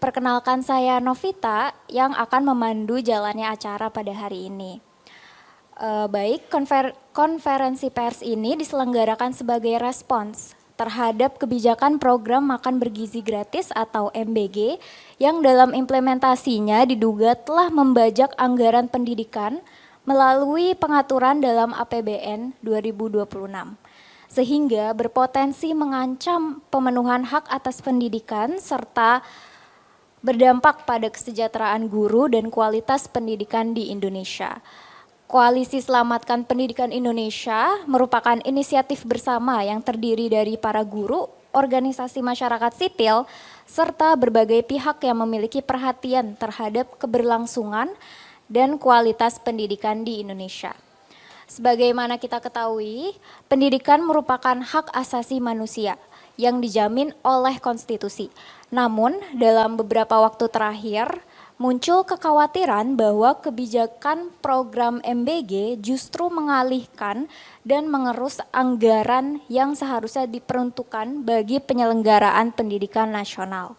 Perkenalkan saya Novita yang akan memandu jalannya acara pada hari ini. Baik, konferensi pers ini diselenggarakan sebagai respons terhadap kebijakan program makan bergizi gratis atau MBG yang dalam implementasinya diduga telah membajak anggaran pendidikan melalui pengaturan dalam APBN 2026 sehingga berpotensi mengancam pemenuhan hak atas pendidikan serta berdampak pada kesejahteraan guru dan kualitas pendidikan di Indonesia. Koalisi Selamatkan Pendidikan Indonesia merupakan inisiatif bersama yang terdiri dari para guru, organisasi masyarakat sipil, serta berbagai pihak yang memiliki perhatian terhadap keberlangsungan dan kualitas pendidikan di Indonesia. Sebagaimana kita ketahui, pendidikan merupakan hak asasi manusia yang dijamin oleh konstitusi. Namun, dalam beberapa waktu terakhir, muncul kekhawatiran bahwa kebijakan program MBG justru mengalihkan dan mengerus anggaran yang seharusnya diperuntukkan bagi penyelenggaraan pendidikan nasional.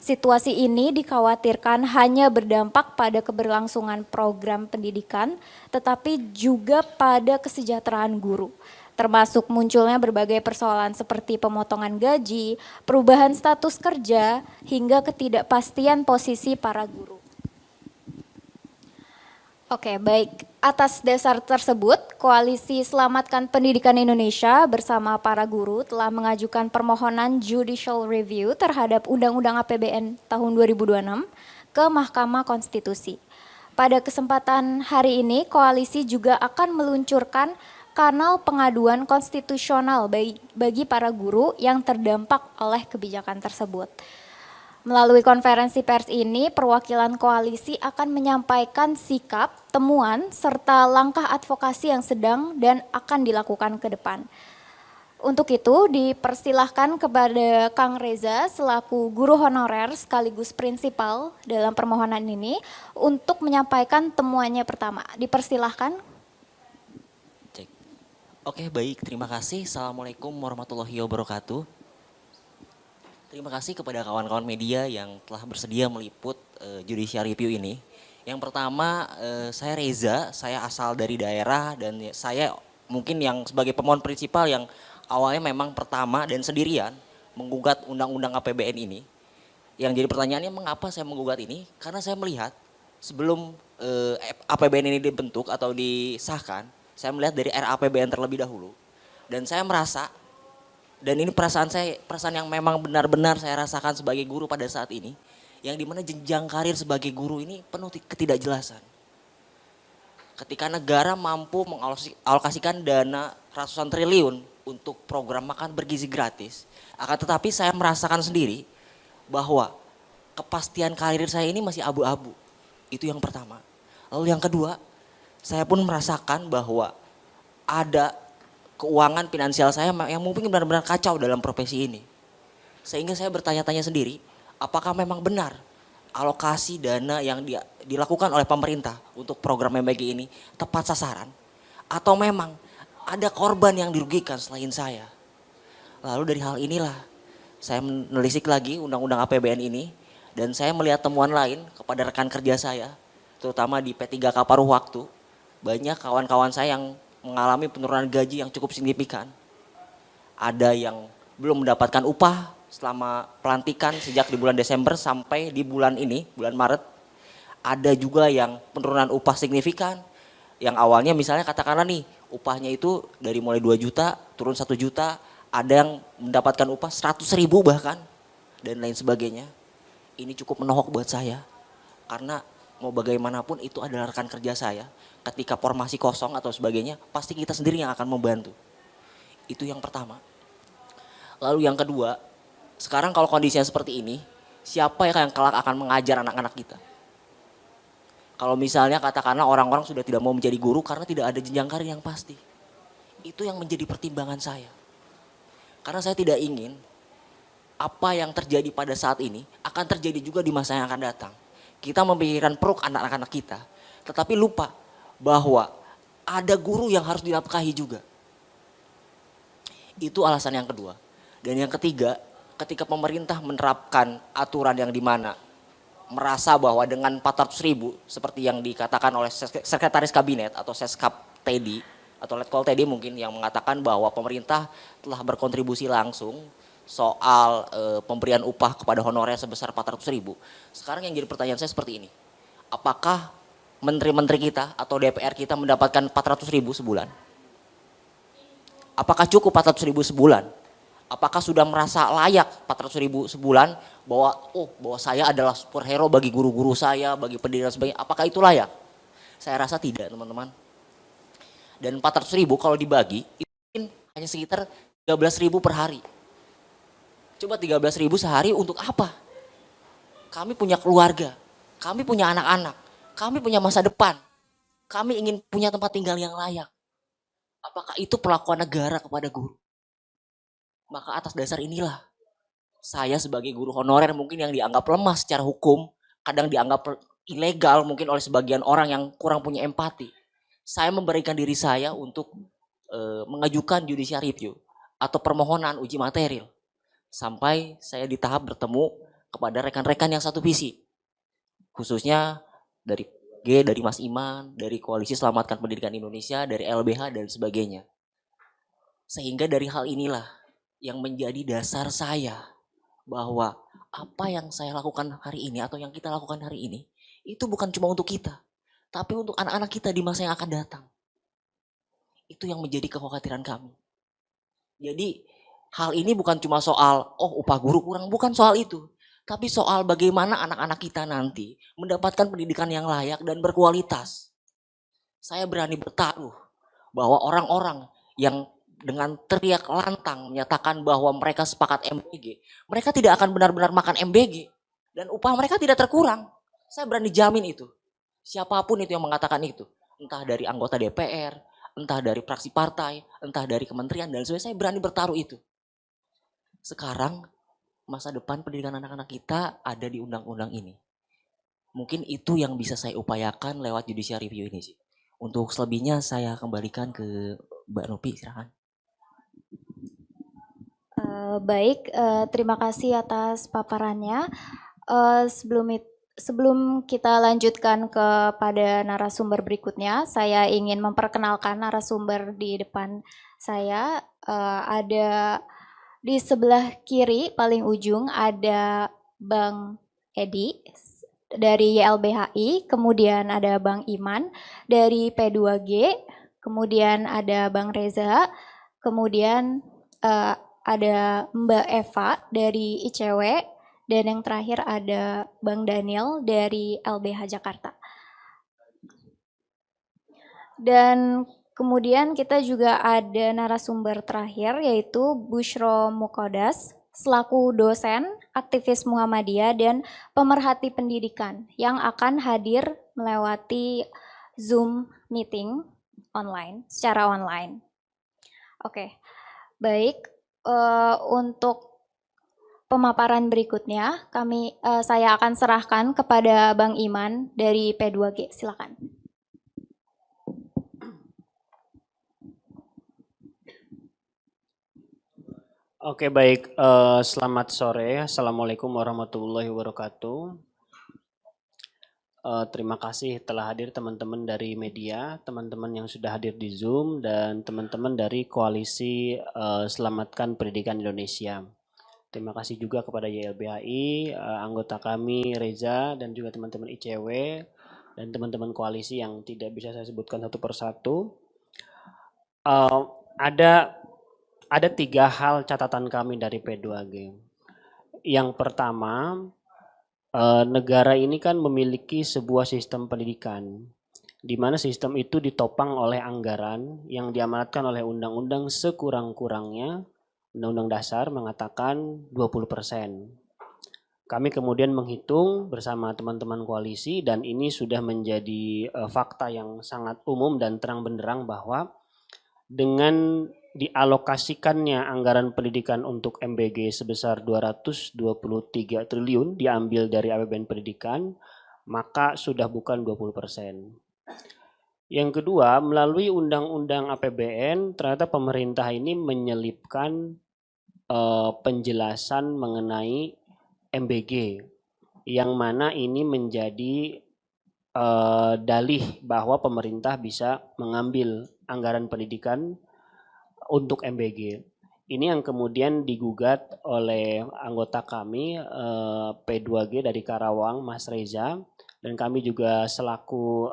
Situasi ini dikhawatirkan hanya berdampak pada keberlangsungan program pendidikan, tetapi juga pada kesejahteraan guru, termasuk munculnya berbagai persoalan seperti pemotongan gaji, perubahan status kerja, hingga ketidakpastian posisi para guru. Oke, baik. Atas dasar tersebut, Koalisi Selamatkan Pendidikan Indonesia bersama para guru telah mengajukan permohonan judicial review terhadap Undang-Undang APBN tahun 2026 ke Mahkamah Konstitusi. Pada kesempatan hari ini, koalisi juga akan meluncurkan kanal pengaduan konstitusional bagi para guru yang terdampak oleh kebijakan tersebut. Melalui konferensi pers ini, perwakilan koalisi akan menyampaikan sikap, temuan, serta langkah advokasi yang sedang dan akan dilakukan ke depan. Untuk itu, dipersilahkan kepada Kang Reza selaku guru honorer sekaligus prinsipal dalam permohonan ini untuk menyampaikan temuannya pertama. Dipersilahkan. Cek. Oke, baik. Terima kasih. Assalamualaikum warahmatullahi wabarakatuh. Terima kasih kepada kawan-kawan media yang telah bersedia meliput judicial review ini. Yang pertama, saya Reza, saya asal dari daerah dan saya mungkin yang sebagai pemohon prinsipal yang awalnya memang pertama dan sendirian menggugat undang-undang APBN ini. Yang jadi pertanyaannya mengapa saya menggugat ini? Karena saya melihat sebelum APBN ini dibentuk atau disahkan, saya melihat dari RAPBN terlebih dahulu. Dan saya merasa, dan ini perasaan yang memang benar-benar saya rasakan sebagai guru pada saat ini, yang dimana jenjang karir sebagai guru ini penuh ketidakjelasan. Ketika negara mampu mengalokasikan dana ratusan triliun untuk program makan bergizi gratis, akan tetapi saya merasakan sendiri bahwa kepastian karir saya ini masih abu-abu. Itu yang pertama. Lalu yang kedua, saya pun merasakan bahwa ada keuangan finansial saya yang mungkin benar-benar kacau dalam profesi ini. Sehingga saya bertanya-tanya sendiri, apakah memang benar alokasi dana yang dilakukan oleh pemerintah untuk program MBG ini tepat sasaran? Atau memang ada korban yang dirugikan selain saya? Lalu dari hal inilah saya menelisik lagi undang-undang APBN ini dan saya melihat temuan lain kepada rekan kerja saya, terutama di P3K paruh waktu. Banyak kawan-kawan saya yang mengalami penurunan gaji yang cukup signifikan. Ada yang belum mendapatkan upah selama pelantikan sejak di bulan Desember sampai di bulan ini, bulan Maret. Ada juga yang penurunan upah signifikan, yang awalnya misalnya katakanlah nih upahnya itu dari mulai 2 juta turun 1 juta, ada yang mendapatkan upah 100.000 bahkan, dan lain sebagainya. Ini cukup menohok buat saya, karena mau bagaimanapun itu adalah rekan kerja saya. Ketika formasi kosong atau sebagainya, pasti kita sendiri yang akan membantu. Itu yang pertama. Lalu yang kedua, sekarang kalau kondisinya seperti ini, siapa yang kelak akan mengajar anak-anak kita? Kalau misalnya katakanlah orang-orang sudah tidak mau menjadi guru karena tidak ada jenjang karir yang pasti. Itu yang menjadi pertimbangan saya. Karena saya tidak ingin apa yang terjadi pada saat ini akan terjadi juga di masa yang akan datang. Kita memikirkan peruk anak-anak kita, tetapi lupa bahwa ada guru yang harus dinafkahi juga. Itu alasan yang kedua. Dan yang ketiga, ketika pemerintah menerapkan aturan yang dimana merasa bahwa dengan 400.000 seperti yang dikatakan oleh Sekretaris Kabinet atau Seskap Teddy atau Letkol Teddy mungkin yang mengatakan bahwa pemerintah telah berkontribusi langsung soal pemberian upah kepada honorer sebesar 400.000. Sekarang yang jadi pertanyaan saya seperti ini. Apakah menteri-menteri kita atau DPR kita mendapatkan 400.000 sebulan? Apakah cukup 400.000 sebulan? Apakah sudah merasa layak 400.000 sebulan bahwa saya adalah superhero bagi guru-guru saya, bagi pendidik dan sebagainya? Apakah itu layak? Saya rasa tidak, teman-teman. Dan 400.000 kalau dibagi itu mungkin hanya sekitar 13.000 per hari. Coba 13.000 sehari untuk apa? Kami punya keluarga, kami punya anak-anak, kami punya masa depan, kami ingin punya tempat tinggal yang layak. Apakah itu perlakuan negara kepada guru? Maka atas dasar inilah saya sebagai guru honorer mungkin yang dianggap lemah secara hukum, kadang dianggap ilegal mungkin oleh sebagian orang yang kurang punya empati. Saya memberikan diri saya untuk mengajukan judicial review atau permohonan uji material sampai saya di tahap bertemu kepada rekan-rekan yang satu visi, khususnya dari dari Mas Iman, dari Koalisi Selamatkan Pendidikan Indonesia, dari LBH dan sebagainya. Sehingga dari hal inilah yang menjadi dasar saya bahwa apa yang saya lakukan hari ini atau yang kita lakukan hari ini itu bukan cuma untuk kita, tapi untuk anak-anak kita di masa yang akan datang. Itu yang menjadi kekhawatiran kami. Jadi hal ini bukan cuma soal upah guru kurang, bukan soal itu. Tapi soal bagaimana anak-anak kita nanti mendapatkan pendidikan yang layak dan berkualitas. Saya berani bertaruh bahwa orang-orang yang dengan teriak lantang menyatakan bahwa mereka sepakat MBG, mereka tidak akan benar-benar makan MBG dan upah mereka tidak terkurang. Saya berani jamin itu. Siapapun itu yang mengatakan itu, entah dari anggota DPR, entah dari fraksi partai, entah dari kementerian dan sebagainya, saya berani bertaruh itu. Sekarang masa depan pendidikan anak-anak kita ada di undang-undang ini. Mungkin itu yang bisa saya upayakan lewat judicial review ini sih. Untuk selebihnya saya kembalikan ke Mbak Nopi, silakan. Baik, terima kasih atas paparannya. Sebelum kita lanjutkan kepada narasumber berikutnya, saya ingin memperkenalkan narasumber di depan saya. Ada di sebelah kiri paling ujung ada Bang Edi dari YLBHI, kemudian ada Bang Iman dari P2G, kemudian ada Bang Reza, kemudian ada Mbak Eva dari ICW, dan yang terakhir ada Bang Daniel dari LBH Jakarta. Dan kemudian kita juga ada narasumber terakhir yaitu Bushro Mukodas selaku dosen, aktivis Muhammadiyah dan pemerhati pendidikan yang akan hadir melewati Zoom meeting secara online. Oke, baik. Untuk pemaparan berikutnya, saya akan serahkan kepada Bang Iman dari P2G. Silakan. Oke, baik. Selamat sore. Assalamualaikum warahmatullahi wabarakatuh. Terima kasih telah hadir teman-teman dari media, teman-teman yang sudah hadir di Zoom, dan teman-teman dari Koalisi Selamatkan Pendidikan Indonesia. Terima kasih juga kepada YLBHI, anggota kami Reza, dan juga teman-teman ICW, dan teman-teman koalisi yang tidak bisa saya sebutkan satu persatu. Ada 3 hal catatan kami dari P2G. Yang pertama, negara ini kan memiliki sebuah sistem pendidikan, di mana sistem itu ditopang oleh anggaran yang diamanatkan oleh undang-undang sekurang-kurangnya. Undang-undang dasar mengatakan 20%. Kami kemudian menghitung bersama teman-teman koalisi dan ini sudah menjadi fakta yang sangat umum dan terang benderang bahwa dengan dialokasikannya anggaran pendidikan untuk MBG sebesar 223 triliun diambil dari APBN pendidikan, maka sudah bukan 20%. Yang kedua, melalui undang-undang APBN ternyata pemerintah ini menyelipkan penjelasan mengenai MBG. yang mana ini menjadi dalih bahwa pemerintah bisa mengambil anggaran pendidikan untuk MBG. Ini yang kemudian digugat oleh anggota kami P2G dari Karawang, Mas Reza, dan kami juga selaku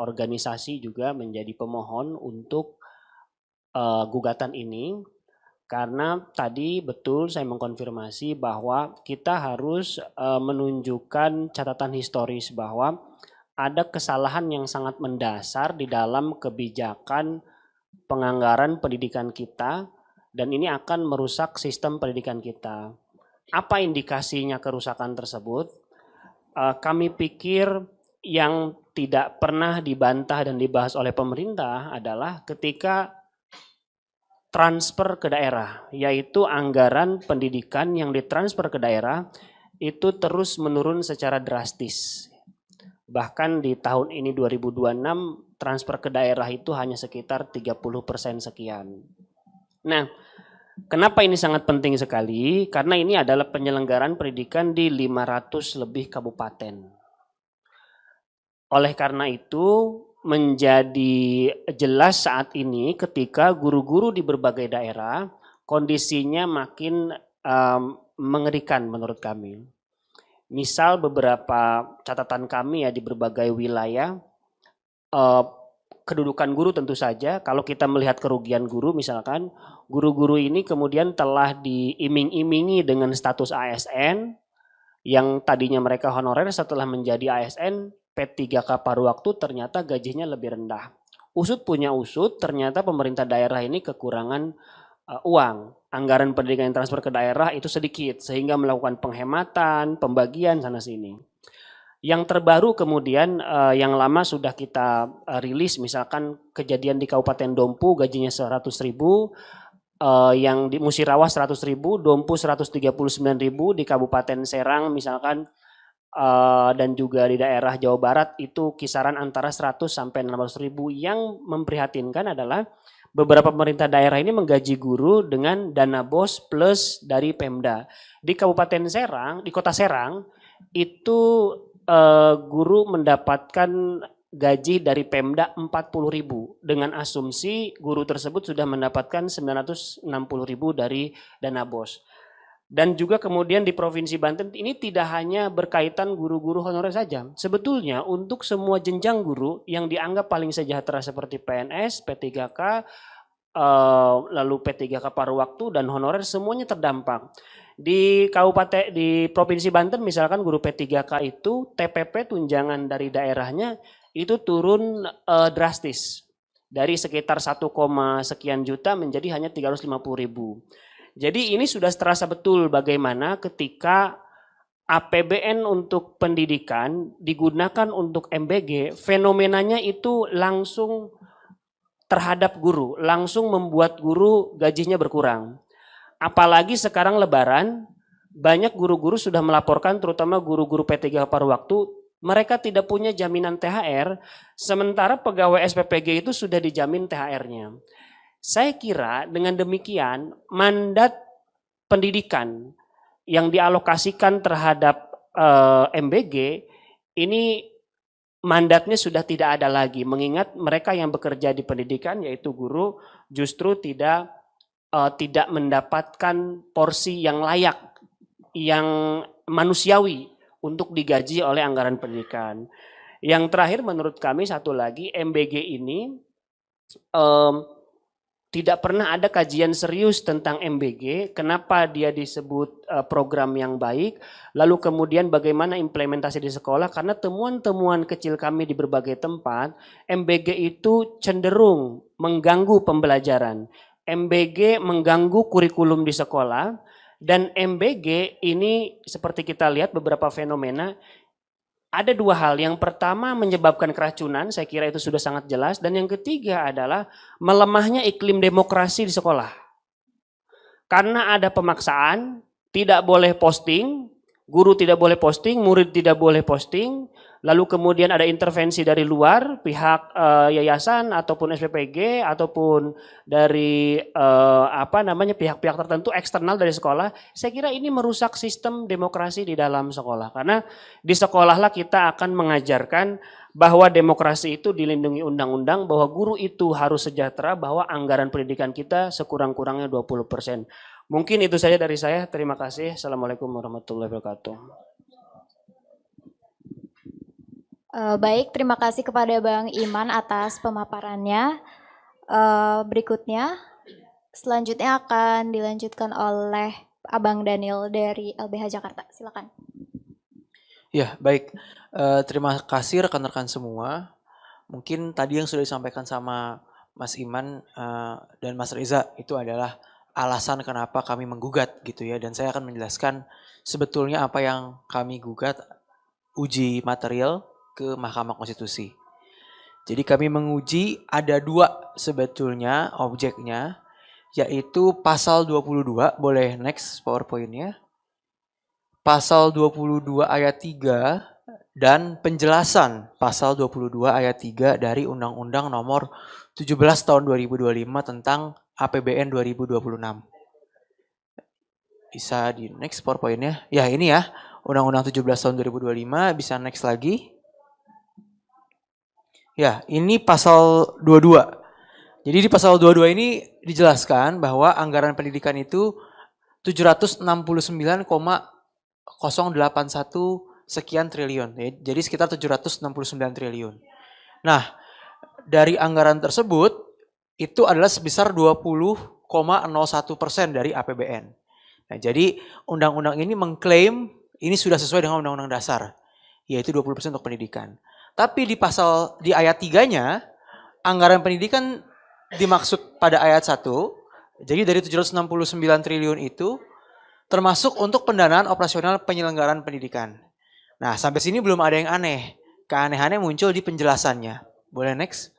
organisasi juga menjadi pemohon untuk gugatan ini. Karena tadi betul saya mengkonfirmasi bahwa kita harus menunjukkan catatan historis bahwa ada kesalahan yang sangat mendasar di dalam kebijakan penganggaran pendidikan kita dan ini akan merusak sistem pendidikan kita. Apa indikasinya kerusakan tersebut? Kami pikir yang tidak pernah dibantah dan dibahas oleh pemerintah adalah ketika transfer ke daerah, yaitu anggaran pendidikan yang ditransfer ke daerah itu terus menurun secara drastis. Bahkan di tahun ini 2026 transfer ke daerah itu hanya sekitar 30% sekian. Nah, kenapa ini sangat penting sekali? Karena ini adalah penyelenggaraan pendidikan di 500 lebih kabupaten. Oleh karena itu menjadi jelas saat ini ketika guru-guru di berbagai daerah kondisinya makin mengerikan menurut kami. Misal beberapa catatan kami ya di berbagai wilayah, kedudukan guru tentu saja, kalau kita melihat kerugian guru misalkan, guru-guru ini kemudian telah diiming-imingi dengan status ASN, yang tadinya mereka honorer setelah menjadi ASN, P3K paruh waktu ternyata gajinya lebih rendah. Usut punya usut, ternyata pemerintah daerah ini kekurangan uang. Anggaran pendidikan yang transfer ke daerah itu sedikit sehingga melakukan penghematan, pembagian sana sini. Yang terbaru kemudian yang lama sudah kita rilis misalkan kejadian di Kabupaten Dompu gajinya 100.000, yang di Musirawas 100.000, Dompu 139.000, di Kabupaten Serang misalkan dan juga di daerah Jawa Barat itu kisaran antara 100 sampai 600.000. Yang memprihatinkan adalah beberapa pemerintah daerah ini menggaji guru dengan dana BOS plus dari Pemda. Di Kabupaten Serang, di Kota Serang itu guru mendapatkan gaji dari Pemda 40.000 dengan asumsi guru tersebut sudah mendapatkan 960.000 dari dana BOS. Dan juga kemudian di Provinsi Banten ini tidak hanya berkaitan guru-guru honorer saja. Sebetulnya untuk semua jenjang guru yang dianggap paling sejahtera seperti PNS, P3K, lalu P3K paruh waktu dan honorer semuanya terdampak. Di kabupaten di Provinsi Banten misalkan guru P3K itu TPP tunjangan dari daerahnya itu turun drastis dari sekitar 1, sekian juta menjadi hanya 350.000. Jadi ini sudah terasa betul bagaimana ketika APBN untuk pendidikan digunakan untuk MBG, fenomenanya itu langsung terhadap guru, langsung membuat guru gajinya berkurang. Apalagi sekarang Lebaran, banyak guru-guru sudah melaporkan, terutama guru-guru P3 paruh waktu, mereka tidak punya jaminan THR, sementara pegawai SPPG itu sudah dijamin THR-nya. Saya kira dengan demikian mandat pendidikan yang dialokasikan terhadap MBG ini mandatnya sudah tidak ada lagi, mengingat mereka yang bekerja di pendidikan yaitu guru justru tidak mendapatkan porsi yang layak, yang manusiawi untuk digaji oleh anggaran pendidikan. Yang terakhir menurut kami satu lagi, MBG ini tidak pernah ada kajian serius tentang MBG, kenapa dia disebut program yang baik, lalu kemudian bagaimana implementasi di sekolah, karena temuan-temuan kecil kami di berbagai tempat, MBG itu cenderung mengganggu pembelajaran, MBG mengganggu kurikulum di sekolah, dan MBG ini seperti kita lihat beberapa fenomena, ada dua hal. Yang pertama menyebabkan keracunan, saya kira itu sudah sangat jelas. Dan yang ketiga adalah melemahnya iklim demokrasi di sekolah. Karena ada pemaksaan, tidak boleh posting, guru tidak boleh posting, murid tidak boleh posting, lalu kemudian ada intervensi dari luar, pihak yayasan ataupun SPPG ataupun dari pihak-pihak tertentu eksternal dari sekolah, saya kira ini merusak sistem demokrasi di dalam sekolah. Karena di sekolahlah kita akan mengajarkan bahwa demokrasi itu dilindungi undang-undang, bahwa guru itu harus sejahtera, bahwa anggaran pendidikan kita sekurang-kurangnya 20%. Mungkin itu saja dari saya. Terima kasih. Assalamualaikum warahmatullahi wabarakatuh. Baik, terima kasih kepada Bang Iman atas pemaparannya. Berikutnya, selanjutnya akan dilanjutkan oleh Abang Daniel dari LBH Jakarta. Silakan. Ya, baik. Terima kasih rekan-rekan semua. Mungkin tadi yang sudah disampaikan sama Mas Iman dan Mas Reza itu adalah alasan kenapa kami menggugat gitu ya. Dan saya akan menjelaskan sebetulnya apa yang kami gugat uji material ke Mahkamah Konstitusi. Jadi kami menguji ada 2 sebetulnya objeknya, yaitu pasal 22, boleh next PowerPoint-nya. Pasal 22 ayat 3 dan penjelasan pasal 22 ayat 3 dari Undang-Undang Nomor 17 tahun 2025 tentang APBN 2026. Bisa di next PowerPoint-nya. Ya ini ya, Undang-Undang 17 tahun 2025, bisa next lagi. Ya, ini pasal 22. Jadi di pasal 22 ini dijelaskan bahwa anggaran pendidikan itu 769,081 sekian triliun. Jadi sekitar 769 triliun. Nah, dari anggaran tersebut itu adalah sebesar 20,01% dari APBN. Nah, jadi undang-undang ini mengklaim ini sudah sesuai dengan undang-undang dasar, yaitu 20% untuk pendidikan. Tapi di ayat 3-nya, anggaran pendidikan dimaksud pada ayat 1, jadi dari 769 triliun itu termasuk untuk pendanaan operasional penyelenggaraan pendidikan. Nah, sampai sini belum ada yang aneh. Keanehannya muncul di penjelasannya. Boleh next?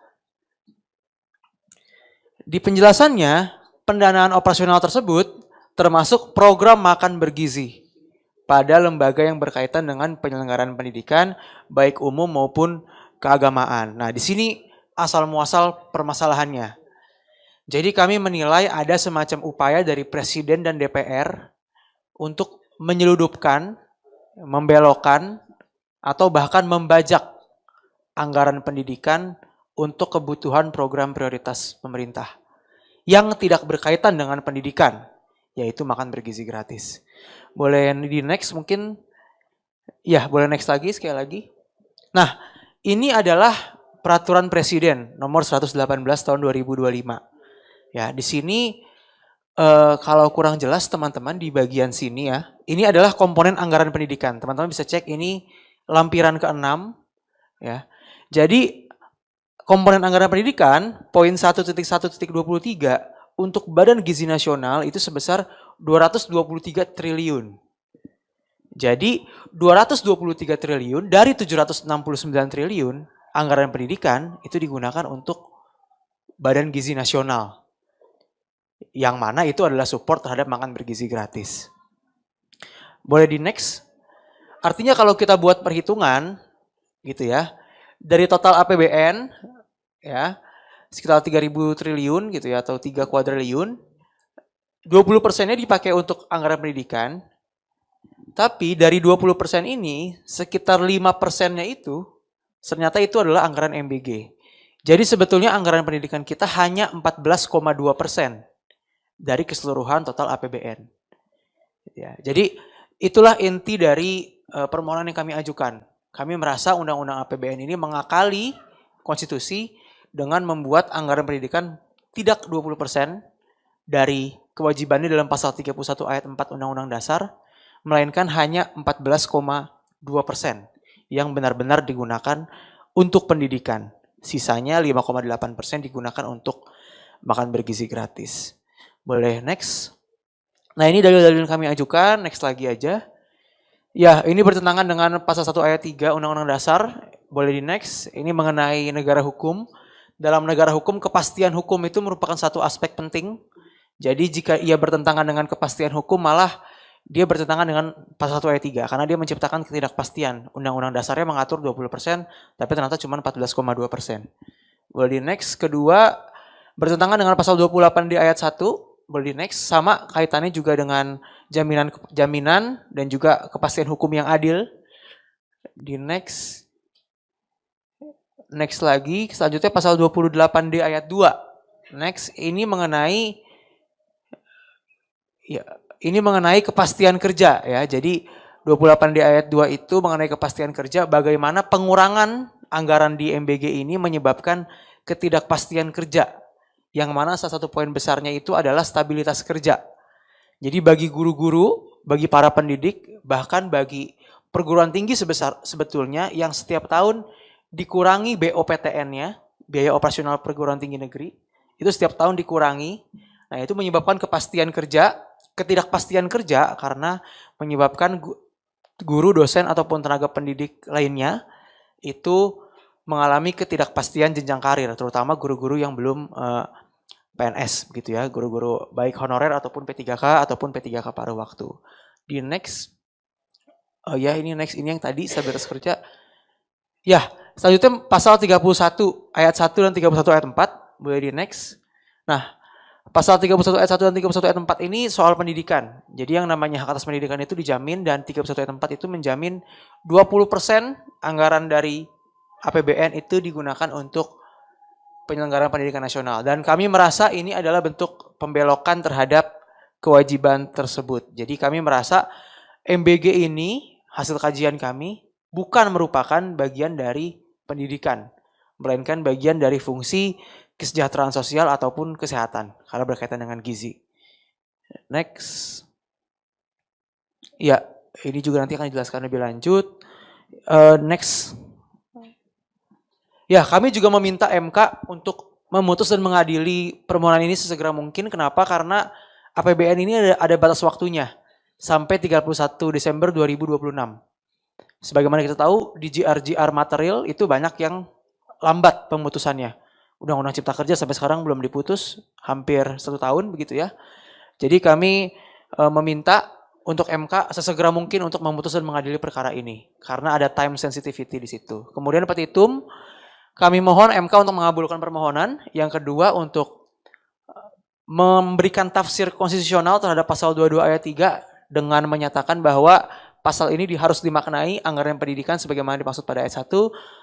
Di penjelasannya, pendanaan operasional tersebut termasuk program makan bergizi pada lembaga yang berkaitan dengan penyelenggaraan pendidikan, baik umum maupun keagamaan. Nah, di sini asal muasal permasalahannya. Jadi kami menilai ada semacam upaya dari Presiden dan DPR untuk menyeludupkan, membelokkan, atau bahkan membajak anggaran pendidikan untuk kebutuhan program prioritas pemerintah yang tidak berkaitan dengan pendidikan, yaitu makan bergizi gratis. Boleh di next mungkin? Ya, boleh next lagi, sekali lagi. Nah, ini adalah peraturan Presiden nomor 118 tahun 2025. Ya, di sini kalau kurang jelas teman-teman di bagian sini ya, ini adalah komponen anggaran pendidikan. Teman-teman bisa cek ini lampiran ke-6 ya. Jadi komponen anggaran pendidikan poin 1.1.23 untuk Badan Gizi Nasional itu sebesar 223 triliun. Jadi 223 triliun dari 769 triliun anggaran pendidikan itu digunakan untuk Badan Gizi Nasional. Yang mana itu adalah support terhadap makan bergizi gratis. Boleh di next? Artinya kalau kita buat perhitungan gitu ya, dari total APBN ya sekitar 3.000 triliun gitu ya atau 3 kuadriliun, 20%-nya dipakai untuk anggaran pendidikan. Tapi dari 20% ini sekitar 5%-nya itu ternyata itu adalah anggaran MBG. Jadi sebetulnya anggaran pendidikan kita hanya 14,2% dari keseluruhan total APBN. Ya, jadi itulah inti dari permohonan yang kami ajukan. Kami merasa undang-undang APBN ini mengakali konstitusi dengan membuat anggaran pendidikan tidak 20% dari kewajibannya dalam pasal 31 ayat 4 Undang-Undang Dasar, melainkan hanya 14,2% yang benar-benar digunakan untuk pendidikan. Sisanya 5,8% digunakan untuk makan bergizi gratis. Boleh next. Nah ini dalil-dalil yang kami ajukan, next lagi aja. Ya ini bertentangan dengan pasal 1 ayat 3 Undang-Undang Dasar. Boleh di next. Ini mengenai negara hukum. Dalam negara hukum, kepastian hukum itu merupakan satu aspek penting. Jadi jika ia bertentangan dengan kepastian hukum, malah dia bertentangan dengan pasal 1 ayat 3 karena dia menciptakan ketidakpastian. Undang-undang dasarnya mengatur 20%, tapi ternyata cuma 14,2%. Boleh di next. Kedua, bertentangan dengan pasal 28 di ayat 1. Boleh di next. Sama kaitannya juga dengan jaminan dan juga kepastian hukum yang adil. Di next. Next lagi, selanjutnya pasal 28 di ayat 2. Next, ini mengenai kepastian kerja ya. Jadi 28 di ayat 2 itu mengenai kepastian kerja, bagaimana pengurangan anggaran di MBG ini menyebabkan ketidakpastian kerja. Yang mana salah satu poin besarnya itu adalah stabilitas kerja. Jadi bagi guru-guru, bagi para pendidik, bahkan bagi perguruan tinggi sebetulnya yang setiap tahun dikurangi BOPTN-nya, biaya operasional perguruan tinggi negeri, itu setiap tahun dikurangi. Nah, itu menyebabkan ketidakpastian kerja karena menyebabkan guru, dosen ataupun tenaga pendidik lainnya itu mengalami ketidakpastian jenjang karir, terutama guru-guru yang belum PNS gitu ya, guru-guru baik honorer ataupun P3K ataupun P3K paruh waktu. Di next, ini yang tadi stabilitas kerja. Ya, selanjutnya pasal 31 ayat 1 dan 31 ayat 4, boleh di next. Nah, pasal 31 ayat 1 dan 31 ayat 4 ini soal pendidikan. Jadi yang namanya hak atas pendidikan itu dijamin dan 31 ayat 4 itu menjamin 20% anggaran dari APBN itu digunakan untuk penyelenggaraan pendidikan nasional. Dan kami merasa ini adalah bentuk pembelokan terhadap kewajiban tersebut. Jadi kami merasa MBG ini, hasil kajian kami, bukan merupakan bagian dari pendidikan, melainkan bagian dari fungsi kesejahteraan sosial ataupun kesehatan, karena berkaitan dengan gizi. Next. Ya, ini juga nanti akan dijelaskan lebih lanjut. Next. Ya, kami juga meminta MK untuk memutus dan mengadili permohonan ini sesegera mungkin. Kenapa? Karena APBN ini ada batas waktunya sampai 31 Desember 2026. Sebagaimana kita tahu, di GR material itu banyak yang lambat pemutusannya. Undang-Undang Cipta Kerja sampai sekarang belum diputus, hampir 1 tahun begitu ya. Jadi kami meminta untuk MK sesegera mungkin untuk memutus dan mengadili perkara ini. Karena ada time sensitivity di situ. Kemudian petitum, kami mohon MK untuk mengabulkan permohonan. Yang kedua untuk memberikan tafsir konstitusional terhadap pasal 22 ayat 3 dengan menyatakan bahwa pasal ini harus dimaknai anggaran pendidikan sebagaimana dimaksud pada ayat 1,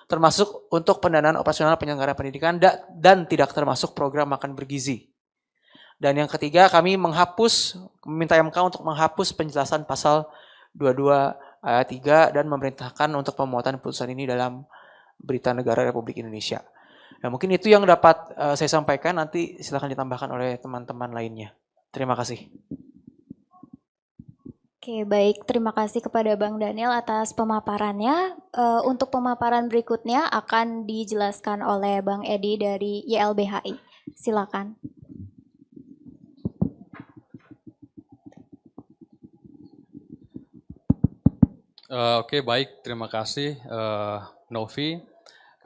termasuk untuk pendanaan operasional penyelenggaraan pendidikan dan tidak termasuk program makan bergizi. Dan yang ketiga, kami meminta MK untuk menghapus penjelasan pasal 22 ayat 3 dan memerintahkan untuk pemuatan putusan ini dalam Berita Negara Republik Indonesia. Nah, mungkin itu yang dapat saya sampaikan, nanti silakan ditambahkan oleh teman-teman lainnya. Terima kasih. Oke, baik. Terima kasih kepada Bang Daniel atas pemaparannya. Untuk pemaparan berikutnya akan dijelaskan oleh Bang Edi dari YLBHI. Silakan. Oke, baik. Terima kasih Novi,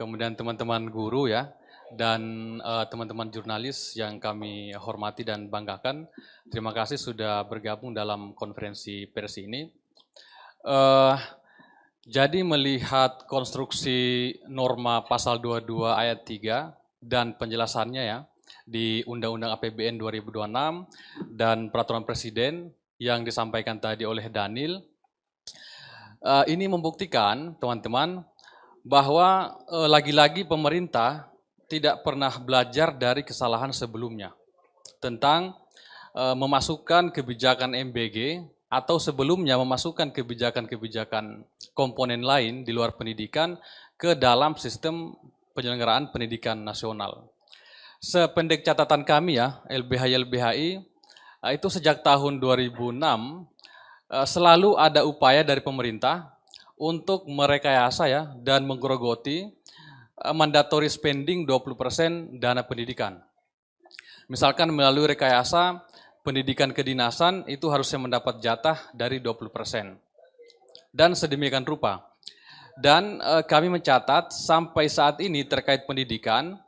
kemudian teman-teman guru ya, dan teman-teman jurnalis yang kami hormati dan banggakan. Terima kasih sudah bergabung dalam konferensi pers ini. Jadi melihat konstruksi norma pasal 22 ayat 3 dan penjelasannya ya di Undang-Undang APBN 2026 dan Peraturan Presiden yang disampaikan tadi oleh Daniel, ini membuktikan teman-teman bahwa lagi-lagi pemerintah tidak pernah belajar dari kesalahan sebelumnya tentang memasukkan kebijakan MBG atau sebelumnya memasukkan kebijakan-kebijakan komponen lain di luar pendidikan ke dalam sistem penyelenggaraan pendidikan nasional. Sependek catatan kami ya, LBH-LBHI, itu sejak tahun 2006 selalu ada upaya dari pemerintah untuk merekayasa ya dan menggerogoti mandatory spending 20% dana pendidikan. Misalkan melalui rekayasa pendidikan kedinasan itu harusnya mendapat jatah dari 20%. Dan sedemikian rupa. Dan kami mencatat sampai saat ini terkait pendidikan,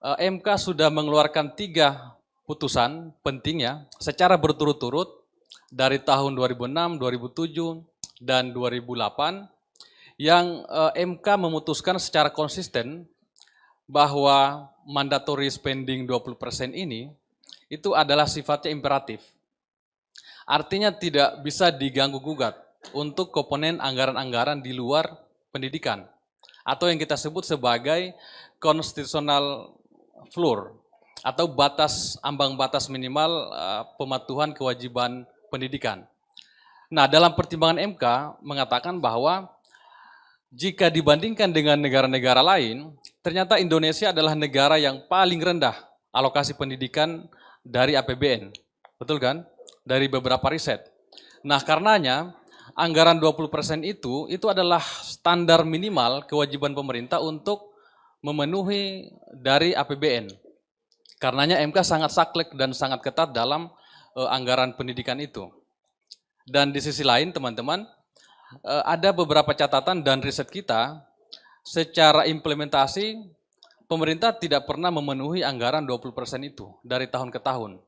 MK sudah mengeluarkan 3 putusan pentingnya secara berturut-turut dari tahun 2006, 2007, dan 2008 yang MK memutuskan secara konsisten bahwa mandatory spending 20% ini itu adalah sifatnya imperatif. Artinya tidak bisa diganggu-gugat untuk komponen anggaran-anggaran di luar pendidikan atau yang kita sebut sebagai constitutional floor atau ambang batas minimal pematuhan kewajiban pendidikan. Nah, dalam pertimbangan MK mengatakan bahwa jika dibandingkan dengan negara-negara lain, ternyata Indonesia adalah negara yang paling rendah alokasi pendidikan dari APBN. Betul kan? Dari beberapa riset. Nah, karenanya anggaran 20% itu adalah standar minimal kewajiban pemerintah untuk memenuhi dari APBN. Karenanya MK sangat saklek dan sangat ketat dalam anggaran pendidikan itu. Dan di sisi lain teman-teman, ada beberapa catatan dan riset kita, secara implementasi pemerintah tidak pernah memenuhi anggaran 20% itu dari tahun ke tahun.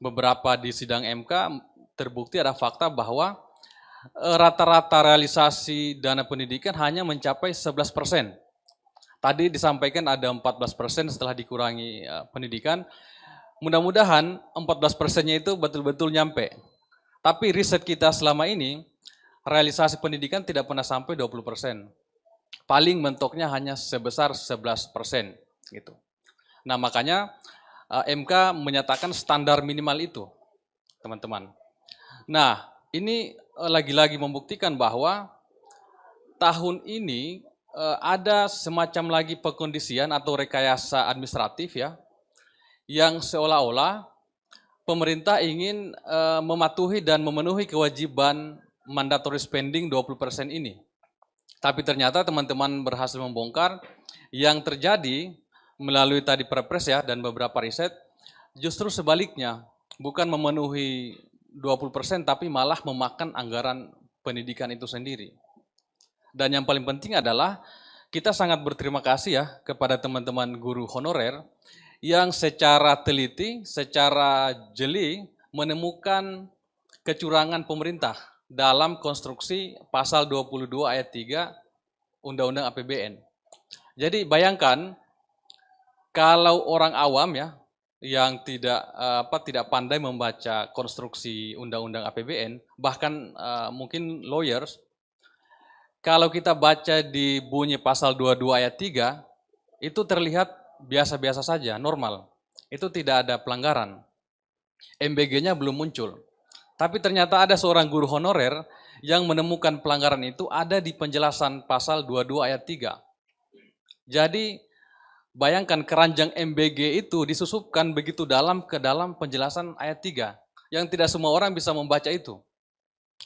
Beberapa di sidang MK terbukti ada fakta bahwa rata-rata realisasi dana pendidikan hanya mencapai 11%. Tadi disampaikan ada 14% setelah dikurangi pendidikan. Mudah-mudahan 14%-nya itu betul-betul nyampe. Tapi riset kita selama ini, realisasi pendidikan tidak pernah sampai 20%. Paling mentoknya hanya sebesar 11%. Gitu. Nah makanya MK menyatakan standar minimal itu, teman-teman. Nah ini lagi-lagi membuktikan bahwa tahun ini ada semacam lagi pekondisian atau rekayasa administratif ya, yang seolah-olah pemerintah ingin mematuhi dan memenuhi kewajiban mandatory spending 20% ini. Tapi ternyata teman-teman berhasil membongkar yang terjadi melalui tadi Perpres ya dan beberapa riset, justru sebaliknya, bukan memenuhi 20% tapi malah memakan anggaran pendidikan itu sendiri. Dan yang paling penting adalah kita sangat berterima kasih ya kepada teman-teman guru honorer yang secara teliti, secara jeli menemukan kecurangan pemerintah dalam konstruksi pasal 22 ayat 3 Undang-Undang APBN. Jadi bayangkan kalau orang awam ya yang tidak pandai membaca konstruksi Undang-Undang APBN, bahkan mungkin lawyers, kalau kita baca di bunyi pasal 22 ayat 3, itu terlihat biasa-biasa saja, normal. Itu tidak ada pelanggaran. MBG-nya belum muncul. Tapi ternyata ada seorang guru honorer yang menemukan pelanggaran itu ada di penjelasan pasal 22 ayat 3. Jadi bayangkan keranjang MBG itu disusupkan begitu dalam ke dalam penjelasan ayat 3. Yang tidak semua orang bisa membaca itu.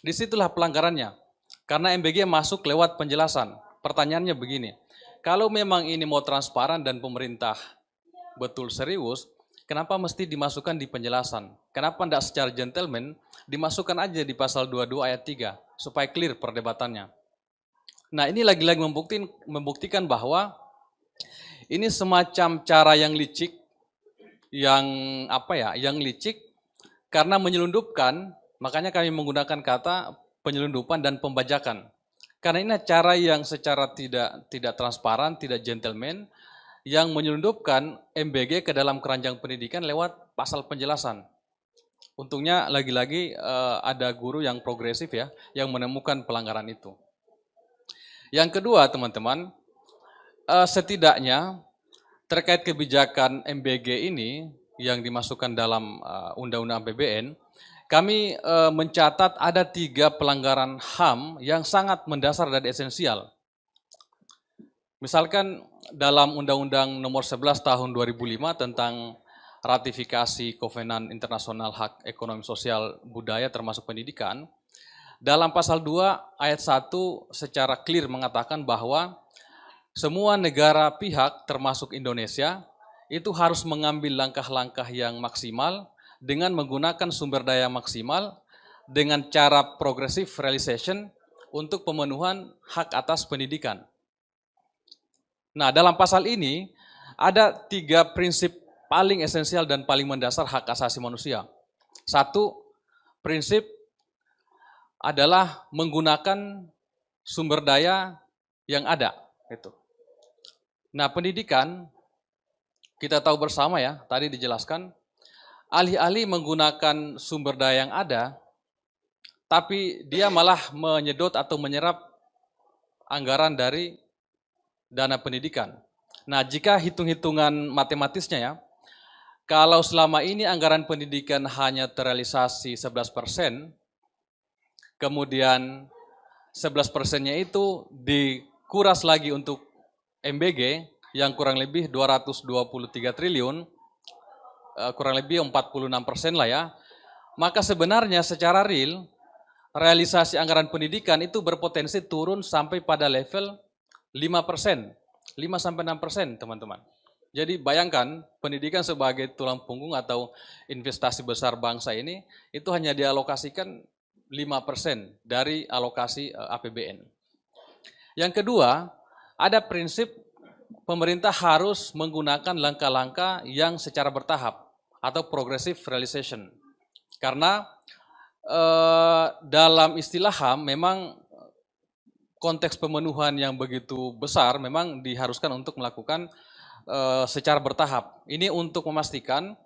Disitulah pelanggarannya. Karena MBG masuk lewat penjelasan. Pertanyaannya begini, kalau memang ini mau transparan dan pemerintah betul serius, kenapa mesti dimasukkan di penjelasan? Kenapa tidak secara gentleman dimasukkan aja di pasal 22 ayat 3 supaya clear perdebatannya. Nah ini lagi-lagi membuktikan bahwa ini semacam cara yang licik, yang licik karena menyelundupkan, makanya kami menggunakan kata penyelundupan dan pembajakan. Karena ini cara yang secara tidak transparan, tidak gentleman, yang menyelundupkan MBG ke dalam keranjang pendidikan lewat pasal penjelasan. Untungnya lagi-lagi ada guru yang progresif ya, yang menemukan pelanggaran itu. Yang kedua teman-teman, setidaknya terkait kebijakan MBG ini yang dimasukkan dalam Undang-Undang APBN, kami mencatat ada 3 pelanggaran HAM yang sangat mendasar dan esensial. Misalkan dalam Undang-Undang Nomor 11 Tahun 2005 tentang ratifikasi Kovenan Internasional Hak Ekonomi Sosial Budaya termasuk pendidikan, dalam pasal 2 ayat 1 secara clear mengatakan bahwa semua negara pihak termasuk Indonesia itu harus mengambil langkah-langkah yang maksimal dengan menggunakan sumber daya maksimal dengan cara progressive realization untuk pemenuhan hak atas pendidikan. Nah, dalam pasal ini ada 3 prinsip paling esensial dan paling mendasar hak asasi manusia. 1, prinsip adalah menggunakan sumber daya yang ada. Gitu. Nah, pendidikan, kita tahu bersama ya, tadi dijelaskan, alih-alih menggunakan sumber daya yang ada, tapi dia malah menyedot atau menyerap anggaran dari dana pendidikan. Nah, jika hitung-hitungan matematisnya ya, kalau selama ini anggaran pendidikan hanya terrealisasi 11%, kemudian 11%-nya itu dikuras lagi untuk MBG yang kurang lebih 223 triliun, kurang lebih 46% lah ya, maka sebenarnya secara real, realisasi anggaran pendidikan itu berpotensi turun sampai pada level 5%, 5-6% teman-teman. Jadi bayangkan pendidikan sebagai tulang punggung atau investasi besar bangsa ini, itu hanya dialokasikan 5% dari alokasi APBN. Yang kedua, ada prinsip pemerintah harus menggunakan langkah-langkah yang secara bertahap atau progressive realization. Karena dalam istilah HAM memang konteks pemenuhan yang begitu besar memang diharuskan untuk melakukan secara bertahap. Ini untuk memastikan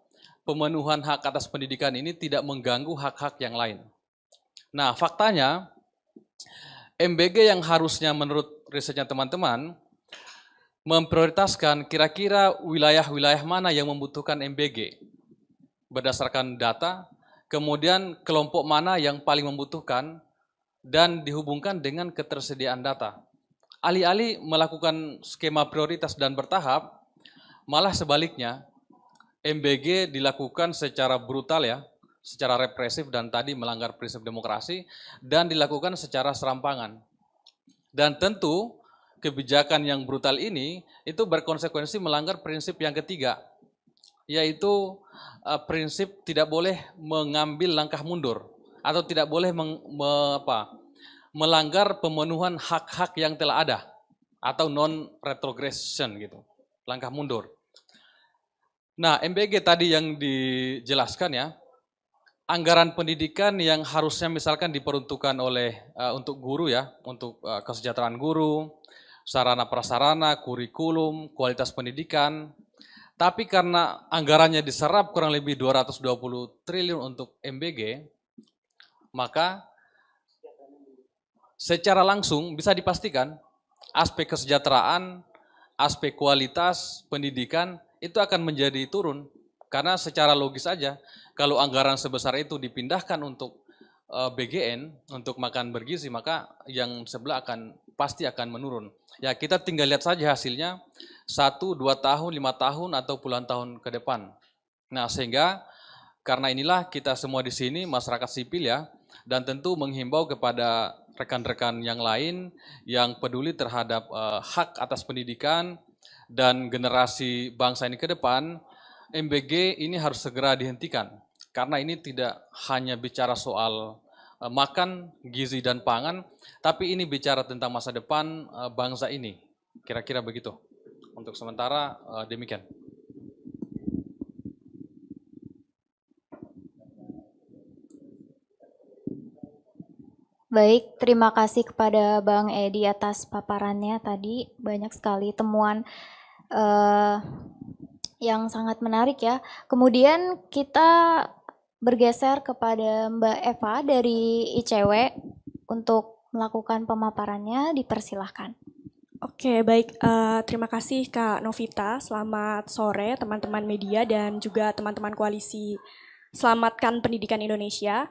pemenuhan hak atas pendidikan ini tidak mengganggu hak-hak yang lain. Nah, faktanya MBG yang harusnya menurut risetnya teman-teman memprioritaskan kira-kira wilayah-wilayah mana yang membutuhkan MBG berdasarkan data, kemudian kelompok mana yang paling membutuhkan dan dihubungkan dengan ketersediaan data. Alih-alih melakukan skema prioritas dan bertahap, malah sebaliknya MBG dilakukan secara brutal ya, secara represif dan tadi melanggar prinsip demokrasi dan dilakukan secara serampangan. Dan tentu kebijakan yang brutal ini itu berkonsekuensi melanggar prinsip yang ketiga, yaitu prinsip tidak boleh mengambil langkah mundur atau tidak boleh melanggar pemenuhan hak-hak yang telah ada atau non-retrogression gitu, langkah mundur. Nah, MBG tadi yang dijelaskan ya, anggaran pendidikan yang harusnya misalkan diperuntukkan oleh untuk guru ya, untuk kesejahteraan guru, sarana prasarana, kurikulum, kualitas pendidikan. Tapi karena anggarannya diserap kurang lebih 220 triliun untuk MBG, maka secara langsung bisa dipastikan aspek kesejahteraan, aspek kualitas pendidikan itu akan menjadi turun. Karena secara logis saja, kalau anggaran sebesar itu dipindahkan untuk BGN, untuk makan bergizi, maka yang sebelah pasti akan menurun. Ya, kita tinggal lihat saja hasilnya 1, 2 tahun, 5 tahun, atau puluhan tahun ke depan. Nah, sehingga karena inilah kita semua di sini, masyarakat sipil ya, dan tentu menghimbau kepada rekan-rekan yang lain yang peduli terhadap hak atas pendidikan dan generasi bangsa ini ke depan, MBG ini harus segera dihentikan. Karena ini tidak hanya bicara soal makan, gizi, dan pangan, tapi ini bicara tentang masa depan bangsa ini. Kira-kira begitu. Untuk sementara demikian. Baik, terima kasih kepada Bang Edi atas paparannya tadi. Banyak sekali temuan yang sangat menarik ya. Kemudian kita bergeser kepada Mbak Eva dari ICW untuk melakukan pemaparannya, dipersilahkan. Oke, baik. Terima kasih Kak Novita. Selamat sore teman-teman media dan juga teman-teman koalisi Selamatkan Pendidikan Indonesia.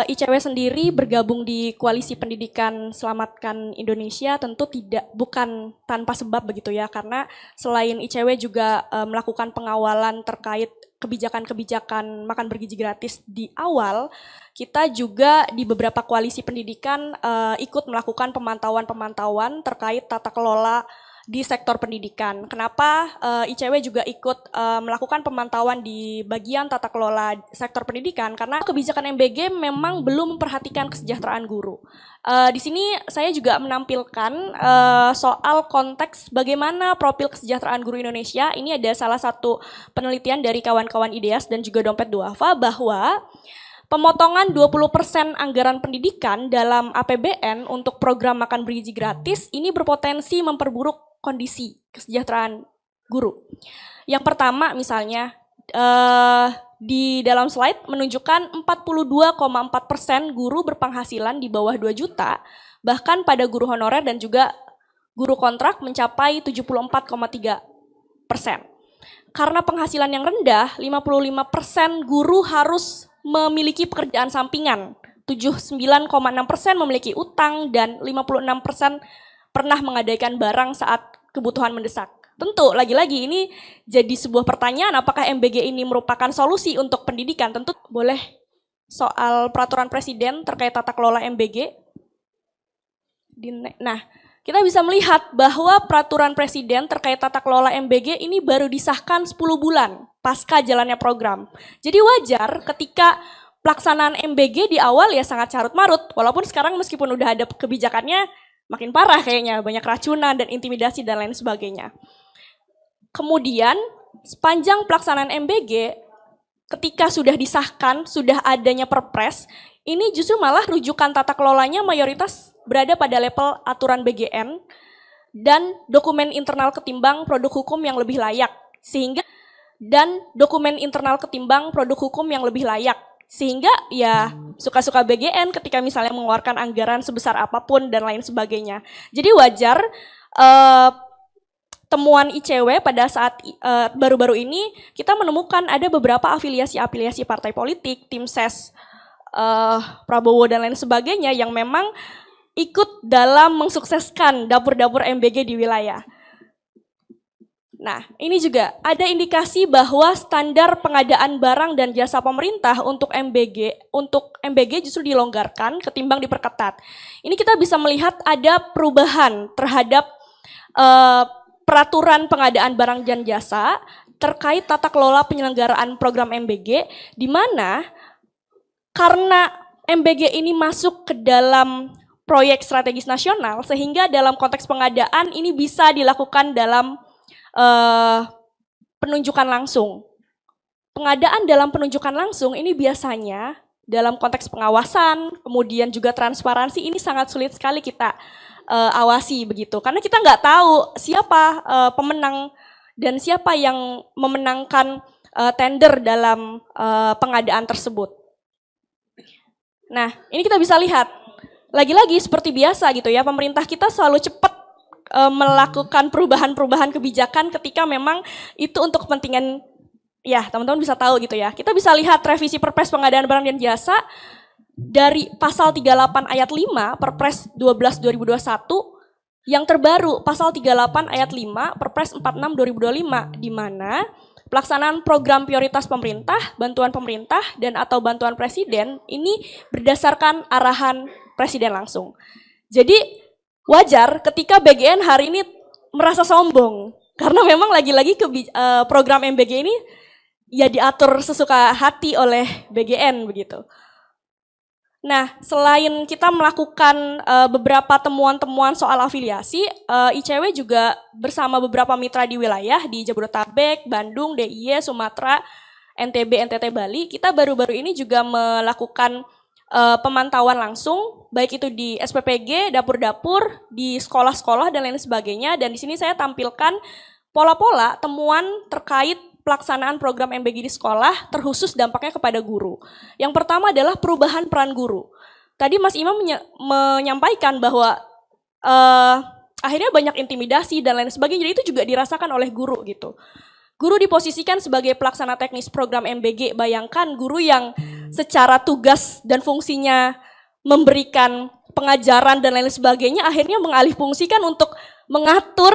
ICW sendiri bergabung di Koalisi Pendidikan Selamatkan Indonesia tentu bukan tanpa sebab begitu ya, karena selain ICW juga melakukan pengawalan terkait kebijakan-kebijakan makan bergizi gratis di awal, kita juga di beberapa koalisi pendidikan ikut melakukan pemantauan-pemantauan terkait tata kelola di sektor pendidikan. Kenapa ICW juga ikut melakukan pemantauan di bagian tata kelola sektor pendidikan? Karena kebijakan MBG memang belum memperhatikan kesejahteraan guru. Di sini saya juga menampilkan soal konteks bagaimana profil kesejahteraan guru Indonesia. Ini ada salah satu penelitian dari kawan-kawan IDEAS dan juga Dompet Duafa bahwa pemotongan 20% anggaran pendidikan dalam APBN untuk program makan bergizi gratis ini berpotensi memperburuk kondisi kesejahteraan guru. Yang pertama misalnya, di dalam slide menunjukkan 42,4% guru berpenghasilan di bawah 2 juta, bahkan pada guru honorer dan juga guru kontrak mencapai 74,3%. Karena penghasilan yang rendah, 55% guru harus memiliki pekerjaan sampingan, 79,6% memiliki utang, dan 56% pernah menggadaikan barang saat kebutuhan mendesak. Tentu, lagi-lagi ini jadi sebuah pertanyaan, apakah MBG ini merupakan solusi untuk pendidikan? Tentu boleh soal peraturan presiden terkait tata kelola MBG. Nah, kita bisa melihat bahwa peraturan presiden terkait tata kelola MBG ini baru disahkan 10 bulan pasca jalannya program. Jadi wajar ketika pelaksanaan MBG di awal ya sangat carut-marut, walaupun sekarang meskipun udah ada kebijakannya makin parah kayaknya, banyak racunan dan intimidasi dan lain sebagainya. Kemudian sepanjang pelaksanaan MBG, ketika sudah disahkan, sudah adanya perpres, ini justru malah rujukan tata kelolanya mayoritas berada pada level aturan BGN dan dokumen internal ketimbang produk hukum yang lebih layak. Sehingga ya suka-suka BGN ketika misalnya mengeluarkan anggaran sebesar apapun dan lain sebagainya. Jadi wajar temuan ICW pada saat baru-baru ini kita menemukan ada beberapa afiliasi-afiliasi partai politik, tim ses Prabowo dan lain sebagainya yang memang ikut dalam mensukseskan dapur-dapur MBG di wilayah. Nah, ini juga ada indikasi bahwa standar pengadaan barang dan jasa pemerintah untuk MBG justru dilonggarkan ketimbang diperketat. Ini kita bisa melihat ada perubahan terhadap peraturan pengadaan barang dan jasa terkait tata kelola penyelenggaraan program MBG, di mana karena MBG ini masuk ke dalam proyek strategis nasional, sehingga dalam konteks pengadaan ini bisa dilakukan dalam penunjukan langsung. Pengadaan dalam penunjukan langsung ini biasanya dalam konteks pengawasan, kemudian juga transparansi, ini sangat sulit sekali kita awasi begitu. Karena kita nggak tahu siapa pemenang dan siapa yang memenangkan tender dalam pengadaan tersebut. Nah, ini kita bisa lihat, lagi-lagi seperti biasa gitu ya, pemerintah kita selalu cepat melakukan perubahan-perubahan kebijakan ketika memang itu untuk kepentingan, ya teman-teman bisa tahu gitu ya. Kita bisa lihat revisi Perpres pengadaan barang dan jasa dari pasal 38 ayat 5 Perpres 12 2021 yang terbaru pasal 38 ayat 5 Perpres 46 2025, di mana pelaksanaan program prioritas pemerintah, bantuan pemerintah, dan atau bantuan presiden ini berdasarkan arahan presiden langsung. Jadi wajar ketika BGN hari ini merasa sombong, karena memang lagi-lagi program MBG ini ya diatur sesuka hati oleh BGN begitu. Nah, selain kita melakukan beberapa temuan-temuan soal afiliasi, ICW juga bersama beberapa mitra di wilayah di Jabodetabek, Bandung, DIY, Sumatera, NTB, NTT, Bali, kita baru-baru ini juga melakukan pemantauan langsung, baik itu di SPPG, dapur-dapur, di sekolah-sekolah, dan lain sebagainya. Dan di sini saya tampilkan pola-pola temuan terkait pelaksanaan program MBG di sekolah, terkhusus dampaknya kepada guru. Yang pertama adalah perubahan peran guru. Tadi Mas Imam menyampaikan bahwa akhirnya banyak intimidasi dan lain sebagainya, jadi itu juga dirasakan oleh guru gitu. Guru diposisikan sebagai pelaksana teknis program MBG, bayangkan guru yang secara tugas dan fungsinya memberikan pengajaran dan lain sebagainya, akhirnya mengalihfungsikan untuk mengatur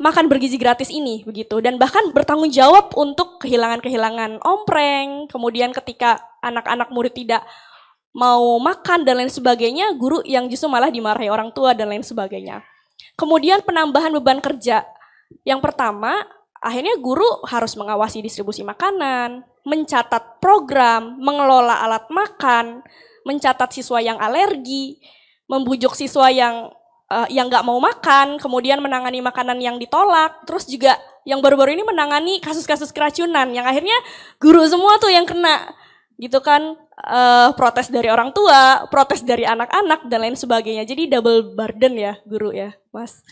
makan bergizi gratis ini begitu, dan bahkan bertanggung jawab untuk kehilangan ompreng, kemudian ketika anak-anak murid tidak mau makan dan lain sebagainya, guru yang justru malah dimarahi orang tua dan lain sebagainya. Kemudian penambahan beban kerja. Yang pertama, akhirnya guru harus mengawasi distribusi makanan, mencatat program, mengelola alat makan, mencatat siswa yang alergi, membujuk siswa yang nggak mau makan, kemudian menangani makanan yang ditolak, terus juga yang baru-baru ini menangani kasus-kasus keracunan, yang akhirnya guru semua tuh yang kena gitu kan, protes dari orang tua, protes dari anak-anak dan lain sebagainya. Jadi double burden ya guru ya, Mas.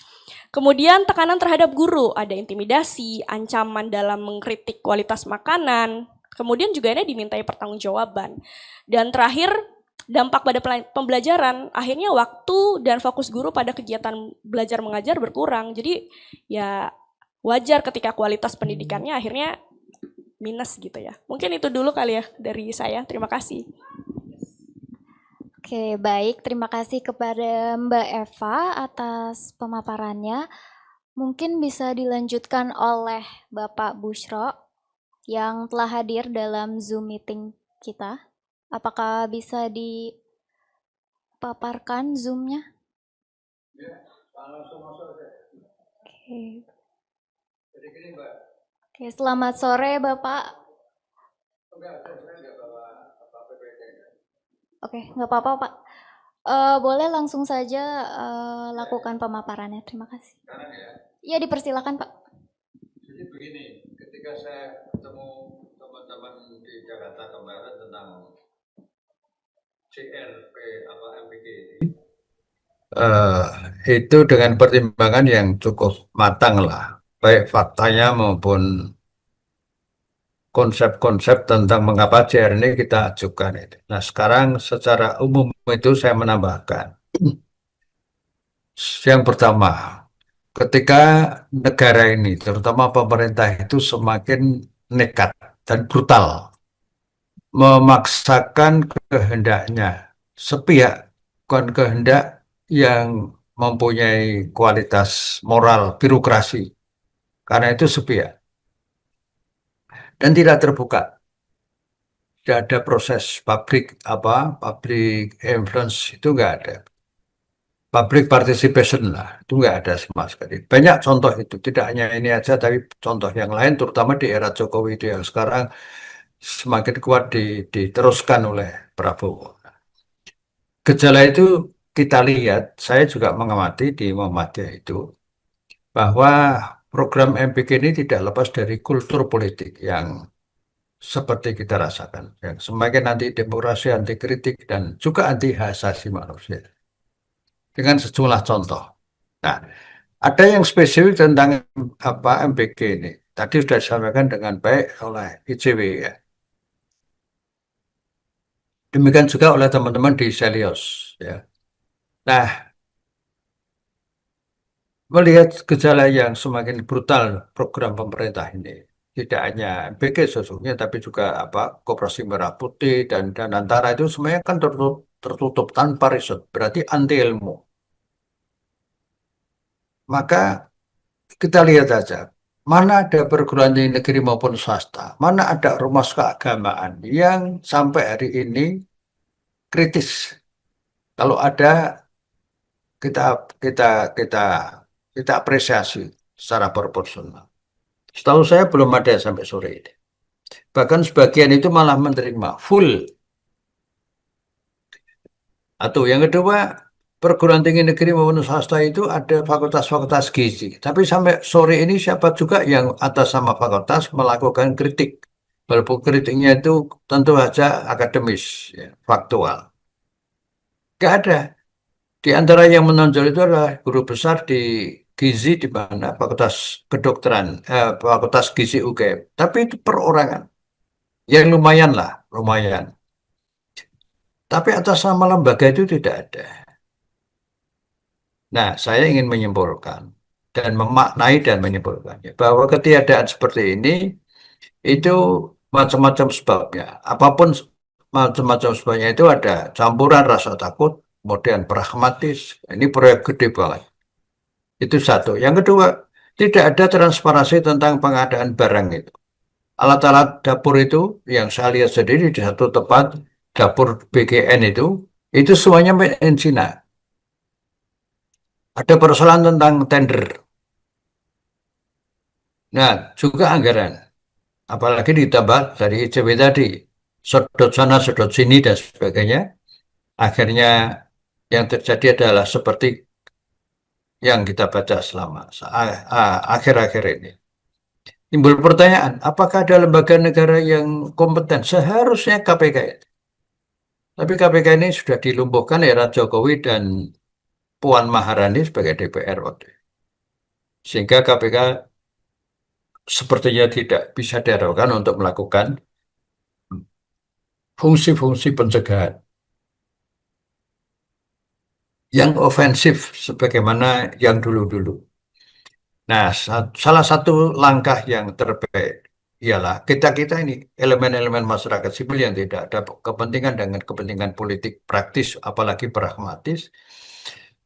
Kemudian tekanan terhadap guru, ada intimidasi, ancaman dalam mengkritik kualitas makanan, kemudian juga ini dimintai pertanggungjawaban. Dan terakhir, dampak pada pembelajaran, akhirnya waktu dan fokus guru pada kegiatan belajar mengajar berkurang. Jadi ya wajar ketika kualitas pendidikannya akhirnya minus gitu ya. Mungkin itu dulu kali ya dari saya. Terima kasih. Oke, baik. Terima kasih kepada Mbak Eva atas pemaparannya. Mungkin bisa dilanjutkan oleh Bapak Bushro yang telah hadir dalam Zoom meeting kita. Apakah bisa dipaparkan Zoom-nya? Oke. Oke, selamat sore Bapak. Oke, nggak apa-apa Pak. Boleh langsung saja lakukan pemaparannya. Terima kasih. Ya, dipersilakan Pak. Jadi begini, ketika saya ketemu teman-teman di Jakarta kemarin tentang CRP MPK ini, itu dengan pertimbangan yang cukup matang lah, baik faktanya maupun konsep-konsep tentang mengapa CR ini kita ajukan itu. Nah sekarang secara umum itu saya menambahkan, yang pertama, ketika negara ini, terutama pemerintah itu semakin nekat dan brutal memaksakan kehendaknya sepihak, bukan kehendak yang mempunyai kualitas moral birokrasi, karena itu sepihak dan tidak terbuka. Tidak ada proses public influence, itu nggak ada. Public participation lah, itu nggak ada sama sekali. Banyak contoh itu, tidak hanya ini aja, tapi contoh yang lain, terutama di era Jokowi itu yang sekarang semakin kuat diteruskan oleh Prabowo. Gejala itu kita lihat, saya juga mengamati di Muhammadiyah itu, bahwa program MPK ini tidak lepas dari kultur politik yang seperti kita rasakan. Yang semakin anti demokrasi, anti kritik, dan juga anti hak asasi manusia. Dengan sejumlah contoh. Nah, ada yang spesifik tentang MPK ini. Tadi sudah disampaikan dengan baik oleh ICW ya. Demikian juga oleh teman-teman di Selios ya. Nah, melihat gejala yang semakin brutal program pemerintah ini, tidak hanya MPK sesungguhnya, tapi juga Koperasi Merah Putih dan Antara itu semuanya kan tertutup tanpa riset, berarti anti ilmu. Maka kita lihat aja, mana ada perguruan tinggi negeri maupun swasta, mana ada rumah keagamaan yang sampai hari ini kritis. Kalau ada kita apresiasi secara proporsional. Setahu saya belum ada sampai sore ini. Bahkan sebagian itu malah menerima full. Atau yang kedua, perguruan tinggi negeri maupun swasta itu ada fakultas-fakultas gizi. Tapi sampai sore ini siapa juga yang atas nama fakultas melakukan kritik. Walaupun kritiknya itu tentu saja akademis, ya, faktual. Gak ada. Di antara yang menonjol itu adalah guru besar di gizi di mana fakultas kedokteran, fakultas gizi UGM. Tapi itu perorangan. Yang lumayan lah, lumayan. Tapi atas nama lembaga itu tidak ada. Nah, saya ingin menyimpulkan dan memaknai dan menyimpulkannya bahwa ketiadaan seperti ini itu macam-macam sebabnya. Apapun macam-macam sebabnya itu ada campuran rasa takut, kemudian pragmatis. Ini proyek gede banget. Itu satu. Yang kedua, tidak ada transparansi tentang pengadaan barang itu. Alat-alat dapur itu yang saya lihat sendiri di satu tempat, dapur BGN itu semuanya made in China. Ada persoalan tentang tender. Nah, juga anggaran. Apalagi ditambah dari ICW tadi, sedot sana, sedot sini, dan sebagainya. Akhirnya yang terjadi adalah seperti yang kita baca selama akhir-akhir ini. Timbul pertanyaan, apakah ada lembaga negara yang kompeten? Seharusnya KPK itu. Tapi KPK ini sudah dilumpuhkan era Jokowi dan Puan Maharani sebagai DPR waktu itu. Sehingga KPK sepertinya tidak bisa diharapkan untuk melakukan fungsi-fungsi pencegahan yang ofensif sebagaimana yang dulu-dulu. Nah, salah satu langkah yang terbaik ialah kita-kita ini elemen-elemen masyarakat sipil yang tidak ada kepentingan dengan kepentingan politik praktis, apalagi pragmatis,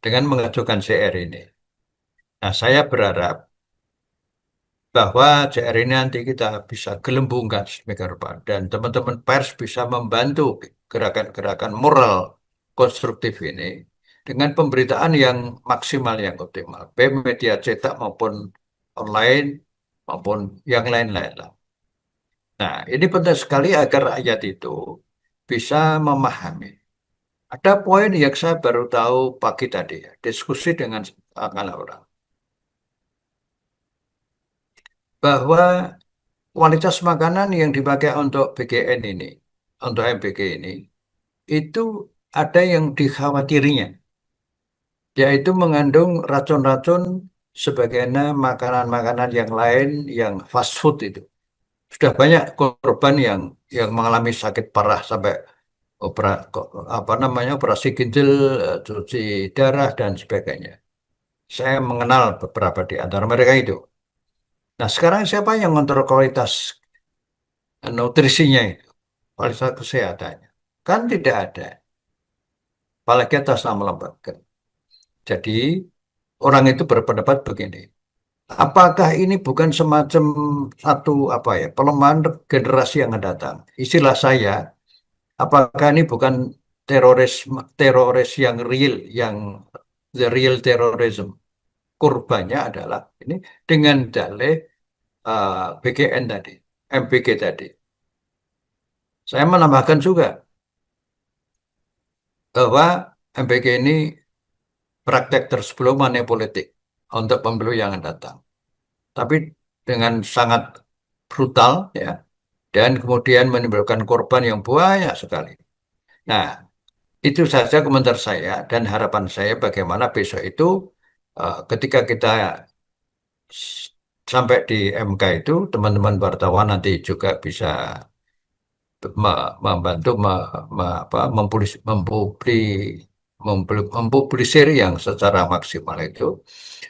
dengan mengajukan CR ini. Nah, saya berharap bahwa CR ini nanti kita bisa gelembungkan sedemikian rupa dan teman-teman pers bisa membantu gerakan-gerakan moral konstruktif ini dengan pemberitaan yang maksimal, yang optimal, baik media cetak maupun online maupun yang lain-lain lah. Nah, ini penting sekali agar rakyat itu bisa memahami. Ada poin yang saya baru tahu pagi tadi, ya, diskusi dengan orang, bahwa kualitas makanan yang dipakai untuk BGN ini, untuk MBG ini, itu ada yang dikhawatirinya, yaitu mengandung racun-racun sebagaimana makanan-makanan yang lain yang fast food itu. Sudah banyak korban yang mengalami sakit parah sampai apa namanya operasi ginjal, cuci darah dan sebagainya. Saya mengenal beberapa di antara mereka itu. Nah, sekarang siapa yang mengontrol kualitas nutrisinya itu, kualitas kesehatannya? Kan tidak ada. Apalagi atas nama lembaga. Jadi orang itu berpendapat begini. Apakah ini bukan semacam satu apa ya pelemahan generasi yang akan datang? Istilah saya, apakah ini bukan teroris teroris yang real, yang the real terrorism? Korbannya adalah ini dengan dalih BGN tadi, MPG tadi. Saya menambahkan juga bahwa MPG ini praktek tersebelum money politik untuk pemilu yang akan datang. Tapi dengan sangat brutal ya, dan kemudian menimbulkan korban yang banyak sekali. Nah, itu saja komentar saya dan harapan saya bagaimana besok itu ketika kita sampai di MK itu teman-teman wartawan nanti juga bisa membantu mempublisir yang secara maksimal itu.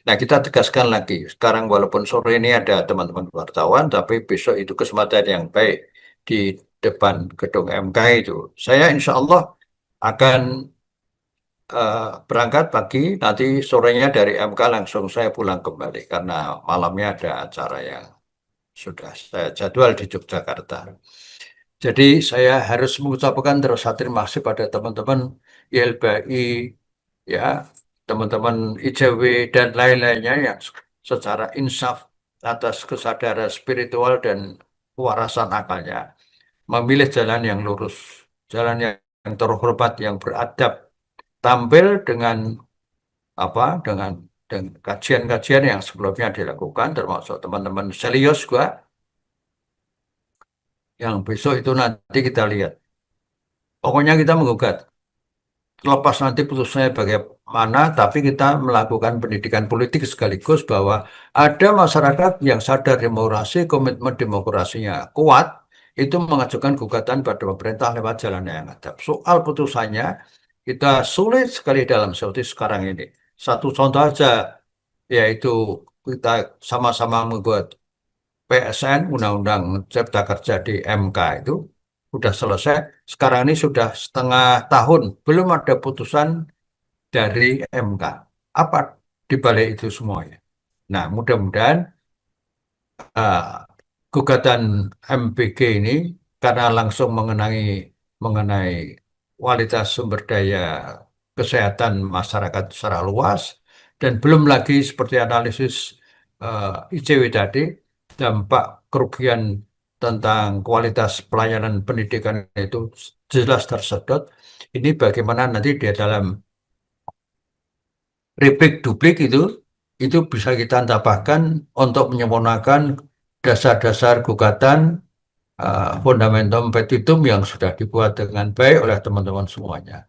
Nah, kita tegaskan lagi, sekarang walaupun sore ini ada teman-teman wartawan, tapi besok itu kesempatan yang baik di depan gedung MK itu. Saya insya Allah akan berangkat pagi, nanti sorenya dari MK langsung saya pulang kembali, karena malamnya ada acara yang sudah saya jadwal di Yogyakarta. Jadi saya harus mengucapkan terus terima kasih pada teman-teman YLBI, ya, teman-teman IJW dan lain-lainnya yang secara insaf atas kesadaran spiritual dan kewarasan akalnya memilih jalan yang lurus, jalan yang terhormat, yang beradab, tampil dengan dengan kajian-kajian yang sebelumnya dilakukan, termasuk teman-teman Selios juga yang besok itu nanti kita lihat. Pokoknya kita menggugat. Lepas nanti putusnya bagaimana, tapi kita melakukan pendidikan politik sekaligus bahwa ada masyarakat yang sadar demokrasi, komitmen demokrasinya kuat, itu mengajukan gugatan pada pemerintah lewat jalan yang ada. Soal putusannya, kita sulit sekali dalam situasi sekarang ini. Satu contoh aja, yaitu kita sama-sama membuat PSN, Undang-Undang Cipta Kerja di MK itu, sudah selesai. Sekarang ini sudah setengah tahun, belum ada putusan dari MK. Apa di balik itu semuanya? Nah, mudah-mudahan uh, gugatan MPG ini karena langsung mengenai kualitas sumber daya kesehatan masyarakat secara luas dan belum lagi seperti analisis ICW tadi dampak kerugian tentang kualitas pelayanan pendidikan itu jelas tersedot. Ini bagaimana nanti di dalam replik duplik itu bisa kita tambahkan untuk menyempurnakan dasar-dasar gugatan fundamentum petitum yang sudah dibuat dengan baik oleh teman-teman semuanya.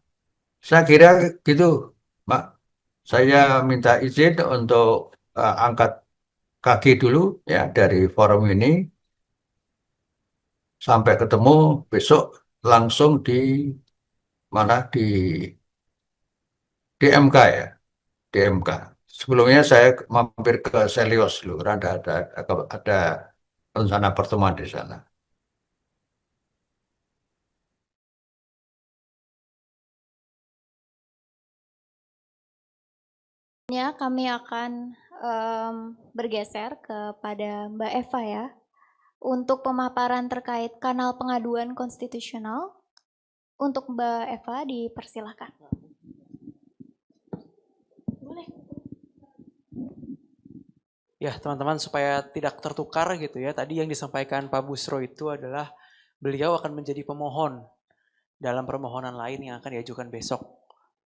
Saya kira gitu, Pak. Saya minta izin untuk angkat kaki dulu ya dari forum ini. Sampai ketemu besok langsung di mana di MK ya, di MK. Sebelumnya saya mampir ke Selios dulu, karena ada rencana pertemuan di sana. Kami akan bergeser kepada Mbak Eva ya. Untuk pemaparan terkait kanal pengaduan konstitusional, untuk Mbak Eva dipersilahkan. Ya, teman-teman, supaya tidak tertukar gitu ya. Tadi yang disampaikan Pak Busro itu adalah beliau akan menjadi pemohon dalam permohonan lain yang akan diajukan besok.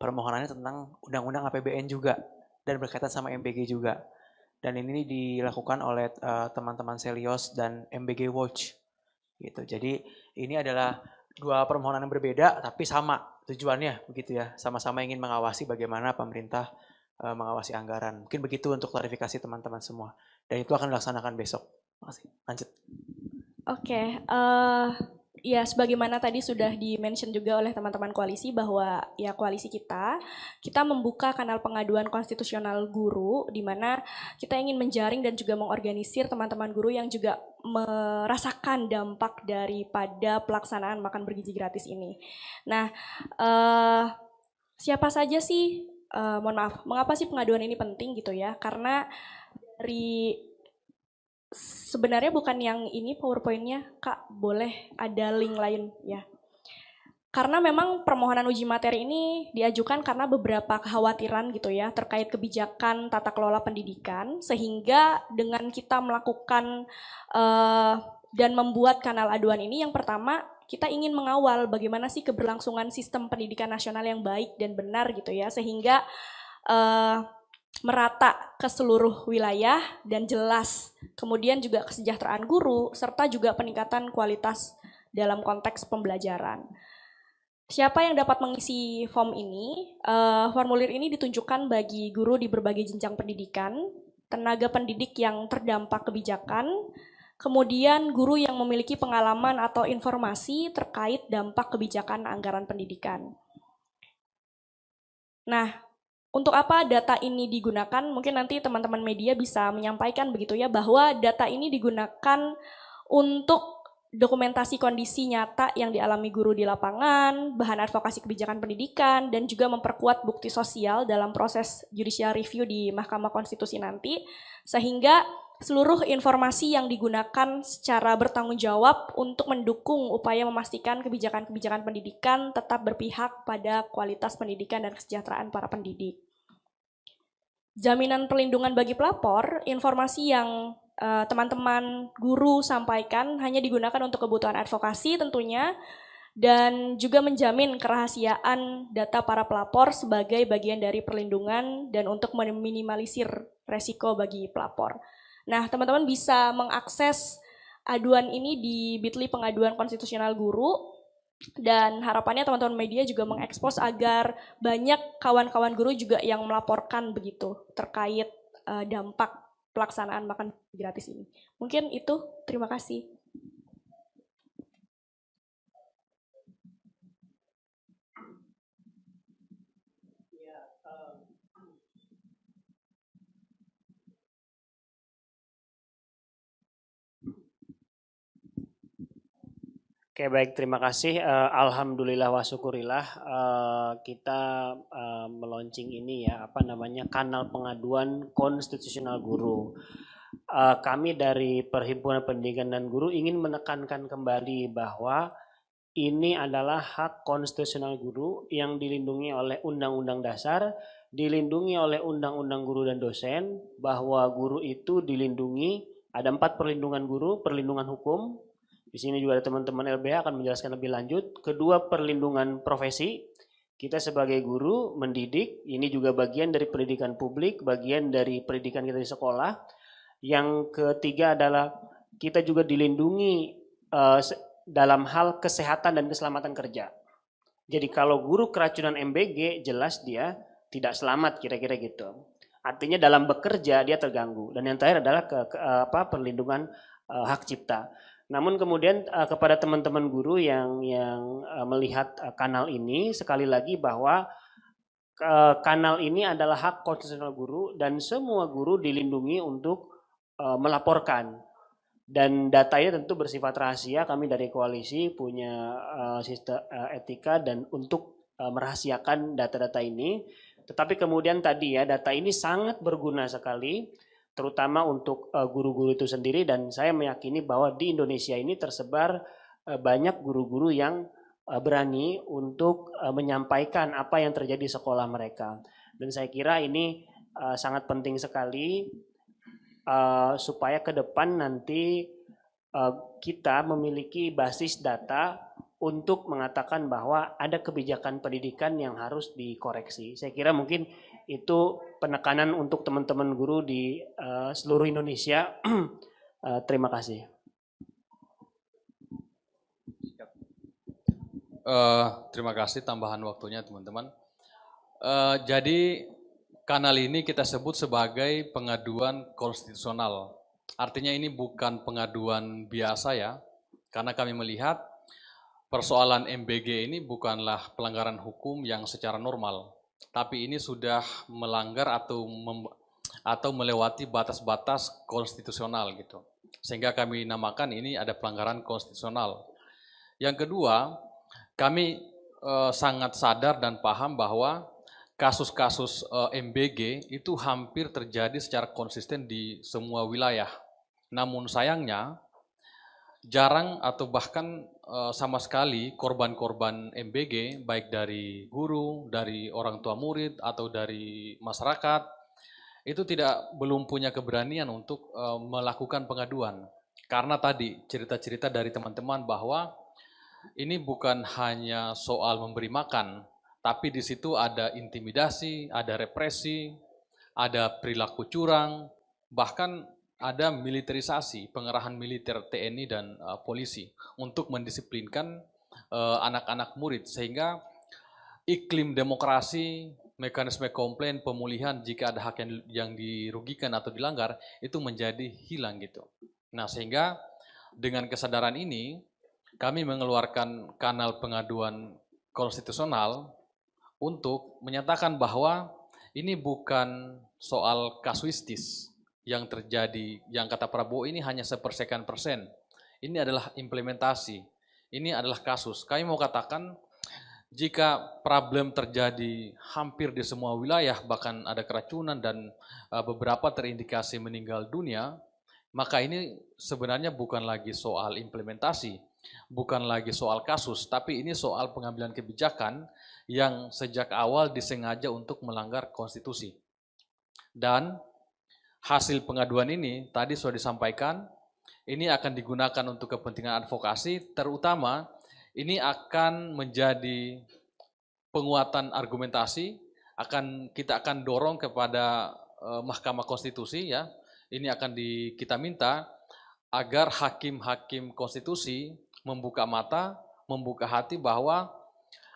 Permohonannya tentang Undang-Undang APBN juga dan berkaitan sama MBG juga. Dan ini dilakukan oleh teman-teman Selios dan MBG Watch. Gitu. Jadi ini adalah dua permohonan yang berbeda tapi sama tujuannya begitu ya. Sama-sama ingin mengawasi bagaimana pemerintah mengawasi anggaran. Mungkin begitu untuk klarifikasi teman-teman semua. Dan itu akan dilaksanakan besok. Makasih. Lanjut. Oke, ya sebagaimana tadi sudah di-mention juga oleh teman-teman koalisi bahwa ya koalisi kita membuka kanal pengaduan konstitusional guru di mana kita ingin menjaring dan juga mengorganisir teman-teman guru yang juga merasakan dampak daripada pelaksanaan makan bergizi gratis ini. Nah, siapa saja sih, mohon maaf, mengapa sih pengaduan ini penting gitu ya? Karena sebenarnya bukan yang ini PowerPoint-nya, Kak, boleh ada link lain ya. Karena memang permohonan uji materi ini diajukan karena beberapa kekhawatiran gitu ya terkait kebijakan tata kelola pendidikan, sehingga dengan kita melakukan dan membuat kanal aduan ini, yang pertama kita ingin mengawal bagaimana sih keberlangsungan sistem pendidikan nasional yang baik dan benar gitu ya, sehingga merata ke seluruh wilayah dan jelas. Kemudian juga kesejahteraan guru, serta juga peningkatan kualitas dalam konteks pembelajaran. Siapa yang dapat mengisi form ini? Formulir ini ditunjukkan bagi guru di berbagai jenjang pendidikan, tenaga pendidik yang terdampak kebijakan, kemudian guru yang memiliki pengalaman atau informasi terkait dampak kebijakan anggaran pendidikan. Nah, untuk apa data ini digunakan? Mungkin nanti teman-teman media bisa menyampaikan begitu ya, bahwa data ini digunakan untuk dokumentasi kondisi nyata yang dialami guru di lapangan, bahan advokasi kebijakan pendidikan, dan juga memperkuat bukti sosial dalam proses judicial review di Mahkamah Konstitusi nanti, sehingga seluruh informasi yang digunakan secara bertanggung jawab untuk mendukung upaya memastikan kebijakan-kebijakan pendidikan tetap berpihak pada kualitas pendidikan dan kesejahteraan para pendidik. Jaminan perlindungan bagi pelapor, informasi yang teman-teman guru sampaikan hanya digunakan untuk kebutuhan advokasi tentunya, dan juga menjamin kerahasiaan data para pelapor sebagai bagian dari perlindungan dan untuk meminimalisir resiko bagi pelapor. Nah, teman-teman bisa mengakses aduan ini di Bitly Pengaduan Konstitusional Guru, dan harapannya teman-teman media juga mengekspos agar banyak kawan-kawan guru juga yang melaporkan begitu terkait dampak pelaksanaan makan gratis ini. Mungkin itu, terima kasih. Oke, baik, terima kasih. Alhamdulillah wa syukurillah kita meluncing ini ya, kanal pengaduan konstitusional guru. Kami dari Perhimpunan Pendidikan dan Guru ingin menekankan kembali bahwa ini adalah hak konstitusional guru yang dilindungi oleh Undang-Undang Dasar, dilindungi oleh Undang-Undang Guru dan Dosen, bahwa guru itu dilindungi, ada 4 perlindungan guru, perlindungan hukum. Di sini juga ada teman-teman LBH akan menjelaskan lebih lanjut. Kedua, perlindungan profesi. Kita sebagai guru mendidik, ini juga bagian dari pendidikan publik, bagian dari pendidikan kita di sekolah. Yang ketiga adalah kita juga dilindungi dalam hal kesehatan dan keselamatan kerja. Jadi kalau guru keracunan MBG jelas dia tidak selamat kira-kira gitu. Artinya dalam bekerja dia terganggu. Dan yang terakhir adalah perlindungan hak cipta. Namun kemudian kepada teman-teman guru yang melihat kanal ini, sekali lagi bahwa kanal ini adalah hak konstitusional guru dan semua guru dilindungi untuk melaporkan. Dan datanya tentu bersifat rahasia, kami dari koalisi punya sistem etika dan untuk merahasiakan data-data ini. Tetapi kemudian tadi ya, data ini sangat berguna sekali, terutama untuk guru-guru itu sendiri, dan saya meyakini bahwa di Indonesia ini tersebar banyak guru-guru yang berani untuk menyampaikan apa yang terjadi di sekolah mereka. Dan saya kira ini sangat penting sekali supaya ke depan nanti kita memiliki basis data untuk mengatakan bahwa ada kebijakan pendidikan yang harus dikoreksi. Saya kira mungkin itu penekanan untuk teman-teman guru di seluruh Indonesia. Terima kasih. Terima kasih tambahan waktunya teman-teman. Jadi kanal ini kita sebut sebagai pengaduan konstitusional. Artinya ini bukan pengaduan biasa ya, karena kami melihat persoalan MBG ini bukanlah pelanggaran hukum yang secara normal, tapi ini sudah melanggar atau melewati batas-batas konstitusional gitu. Sehingga kami namakan ini ada pelanggaran konstitusional. Yang kedua, kami sangat sadar dan paham bahwa kasus-kasus MBG itu hampir terjadi secara konsisten di semua wilayah. Namun sayangnya jarang atau bahkan sama sekali korban-korban MBG baik dari guru, dari orang tua murid atau dari masyarakat itu belum punya keberanian untuk melakukan pengaduan. Karena tadi cerita-cerita dari teman-teman bahwa ini bukan hanya soal memberi makan, tapi di situ ada intimidasi, ada represi, ada perilaku curang, bahkan ada militerisasi, pengerahan militer TNI dan polisi untuk mendisiplinkan anak-anak murid. Sehingga iklim demokrasi, mekanisme komplain, pemulihan jika ada hak yang dirugikan atau dilanggar, itu menjadi hilang gitu. Nah sehingga dengan kesadaran ini, kami mengeluarkan kanal pengaduan konstitusional untuk menyatakan bahwa ini bukan soal kasuistis yang terjadi, yang kata Prabowo ini hanya sepersekian persen. Ini adalah implementasi, ini adalah kasus. Kami mau katakan jika problem terjadi hampir di semua wilayah, bahkan ada keracunan dan beberapa terindikasi meninggal dunia, maka ini sebenarnya bukan lagi soal implementasi, bukan lagi soal kasus, tapi ini soal pengambilan kebijakan yang sejak awal disengaja untuk melanggar konstitusi. Dan hasil pengaduan ini tadi sudah disampaikan, ini akan digunakan untuk kepentingan advokasi, terutama ini akan menjadi penguatan argumentasi, kita akan dorong kepada Mahkamah Konstitusi ya. Ini akan kita minta agar hakim-hakim konstitusi membuka mata, membuka hati bahwa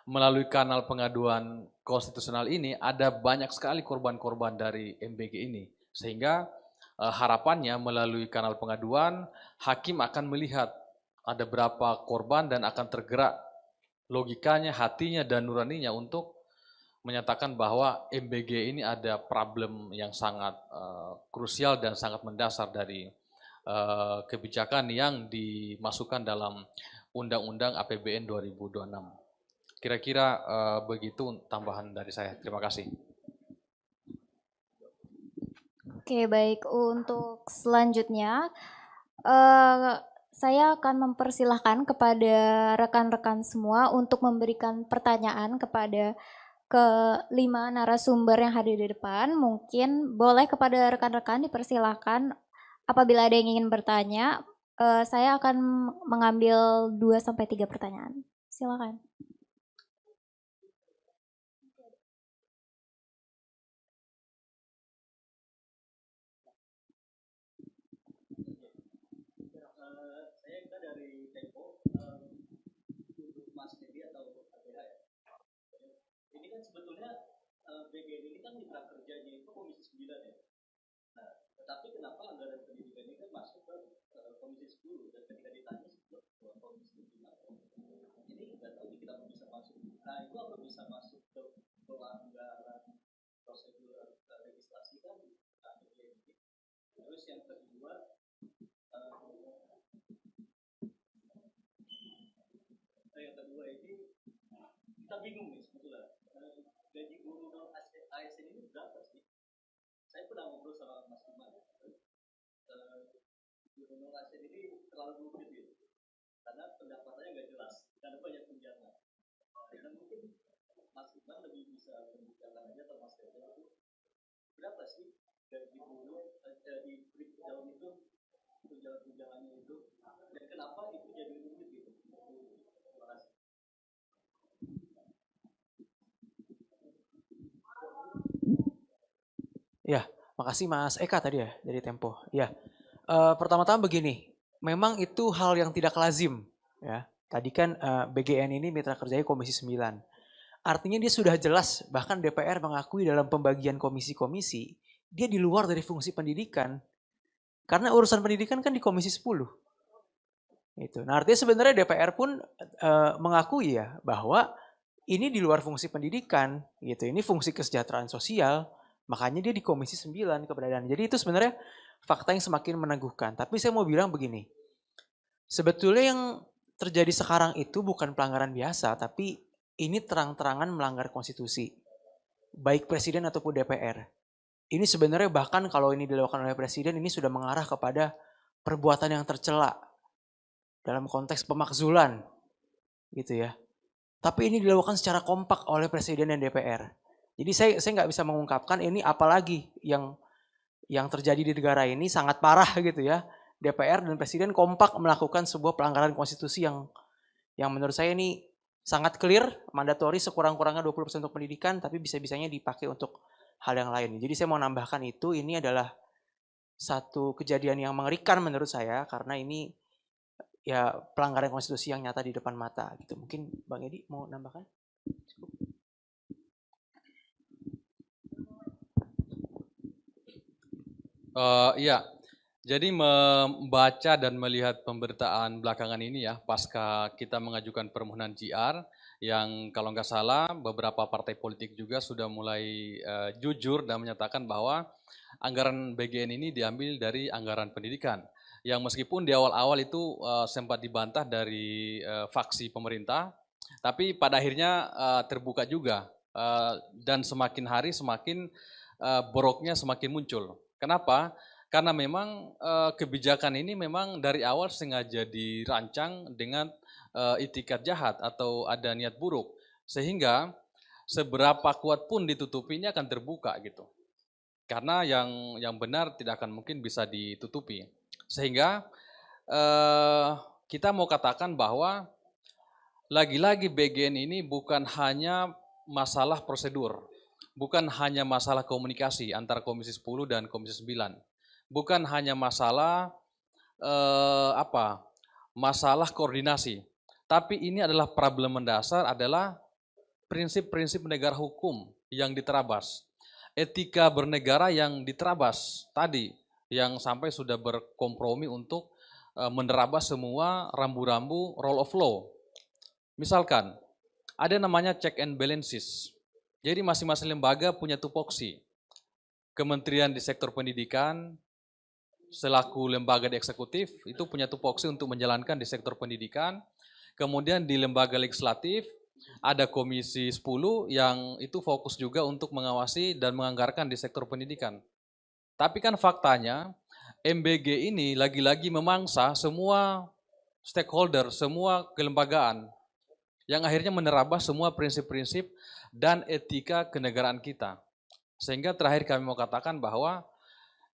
melalui kanal pengaduan konstitusional ini ada banyak sekali korban-korban dari MBG ini. Sehingga harapannya melalui kanal pengaduan, hakim akan melihat ada berapa korban dan akan tergerak logikanya, hatinya, dan nuraninya untuk menyatakan bahwa MBG ini ada problem yang sangat krusial dan sangat mendasar dari kebijakan yang dimasukkan dalam Undang-Undang APBN 2026. Kira-kira begitu tambahan dari saya. Terima kasih. Oke, baik. Untuk selanjutnya, saya akan mempersilahkan kepada rekan-rekan semua untuk memberikan pertanyaan kepada kelima narasumber yang hadir di depan. Mungkin boleh kepada rekan-rekan dipersilahkan apabila ada yang ingin bertanya, saya akan mengambil 2-3 pertanyaan. Silakan. Ya, makasih Mas Eka tadi ya dari Tempo. Ya, pertama-tama begini, memang itu hal yang tidak lazim ya. Tadi kan BGN ini mitra kerjanya Komisi 9. Artinya dia sudah jelas, bahkan DPR mengakui dalam pembagian komisi-komisi, dia di luar dari fungsi pendidikan. Karena urusan pendidikan kan di Komisi 10. Itu. Nah, artinya sebenarnya DPR pun mengakui ya bahwa ini di luar fungsi pendidikan gitu. Ini fungsi kesejahteraan sosial, makanya dia di Komisi 9 keberadaan. Jadi itu sebenarnya fakta yang semakin meneguhkan. Tapi saya mau bilang begini. Sebetulnya yang terjadi sekarang itu bukan pelanggaran biasa, tapi ini terang-terangan melanggar konstitusi. Baik presiden ataupun DPR. Ini sebenarnya bahkan kalau ini dilakukan oleh presiden ini sudah mengarah kepada perbuatan yang tercela dalam konteks pemakzulan gitu ya. Tapi ini dilakukan secara kompak oleh presiden dan DPR. Jadi saya nggak bisa mengungkapkan ini apalagi yang terjadi di negara ini sangat parah gitu ya. DPR dan presiden kompak melakukan sebuah pelanggaran konstitusi yang menurut saya ini sangat clear, mandatori sekurang-kurangnya 20% untuk pendidikan, tapi bisa-bisanya dipakai untuk hal yang lain. Jadi saya mau nambahkan itu, ini adalah satu kejadian yang mengerikan menurut saya, karena ini ya pelanggaran konstitusi yang nyata di depan mata. Gitu. Mungkin Bang Edi mau nambahkan? Iya, jadi membaca dan melihat pemberitaan belakangan ini ya, pasca kita mengajukan permohonan JR, yang kalau nggak salah beberapa partai politik juga sudah mulai jujur dan menyatakan bahwa anggaran BGN ini diambil dari anggaran pendidikan. Yang meskipun di awal-awal itu sempat dibantah dari faksi pemerintah, tapi pada akhirnya terbuka juga dan semakin hari semakin boroknya semakin muncul. Kenapa? Karena memang kebijakan ini memang dari awal sengaja dirancang dengan itikat jahat atau ada niat buruk. Sehingga seberapa kuat pun ditutupinya akan terbuka gitu. Karena yang benar tidak akan mungkin bisa ditutupi. Sehingga kita mau katakan bahwa lagi-lagi BGN ini bukan hanya masalah prosedur. Bukan hanya masalah komunikasi antara Komisi 10 dan Komisi 9. Bukan hanya masalah masalah koordinasi. Tapi ini adalah problem mendasar adalah prinsip-prinsip negara hukum yang diterabas. Etika bernegara yang diterabas tadi, yang sampai sudah berkompromi untuk menerabas semua rambu-rambu rule of law. Misalkan, ada namanya check and balances. Jadi masing-masing lembaga punya tupoksi. Kementerian di sektor pendidikan, selaku lembaga di eksekutif, itu punya tupoksi untuk menjalankan di sektor pendidikan. Kemudian di lembaga legislatif, ada Komisi 10 yang itu fokus juga untuk mengawasi dan menganggarkan di sektor pendidikan. Tapi kan faktanya, MBG ini lagi-lagi memangsa semua stakeholder, semua kelembagaan, yang akhirnya menerabas semua prinsip-prinsip dan etika kenegaraan kita. Sehingga terakhir kami mau katakan bahwa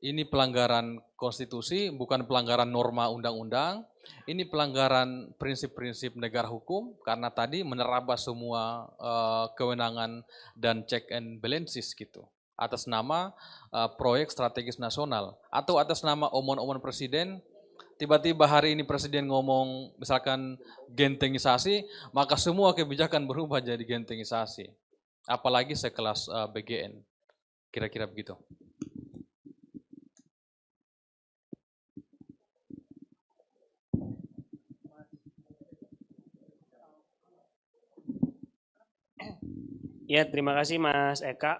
ini pelanggaran konstitusi, bukan pelanggaran norma undang-undang, ini pelanggaran prinsip-prinsip negara hukum, karena tadi menerabas semua kewenangan dan check and balances gitu. Atas nama proyek strategis nasional, atau atas nama omon-omon presiden tiba-tiba hari ini Presiden ngomong misalkan gentengisasi, maka semua kebijakan berubah jadi gentengisasi. Apalagi sekelas BGN. Kira-kira begitu. Ya, terima kasih Mas Eka.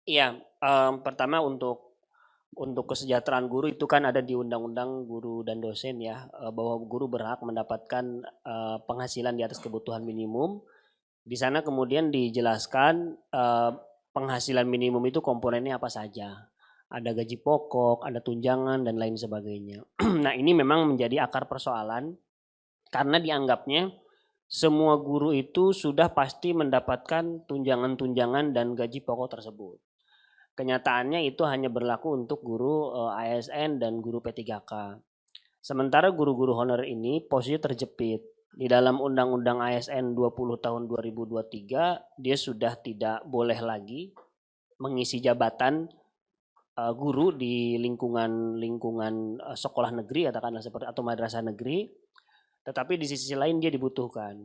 Iya, pertama untuk kesejahteraan guru itu kan ada di Undang-Undang Guru dan Dosen ya, bahwa guru berhak mendapatkan penghasilan di atas kebutuhan minimum. Di sana kemudian dijelaskan penghasilan minimum itu komponennya apa saja. Ada gaji pokok, ada tunjangan dan lain sebagainya. Nah, ini memang menjadi akar persoalan karena dianggapnya semua guru itu sudah pasti mendapatkan tunjangan-tunjangan dan gaji pokok tersebut. Kenyataannya itu hanya berlaku untuk guru ASN dan guru P3K. Sementara guru-guru honorer ini posisi terjepit. Di dalam Undang-Undang ASN 20 tahun 2023, dia sudah tidak boleh lagi mengisi jabatan guru di lingkungan sekolah negeri katakanlah seperti atau madrasah negeri. Tetapi di sisi lain dia dibutuhkan.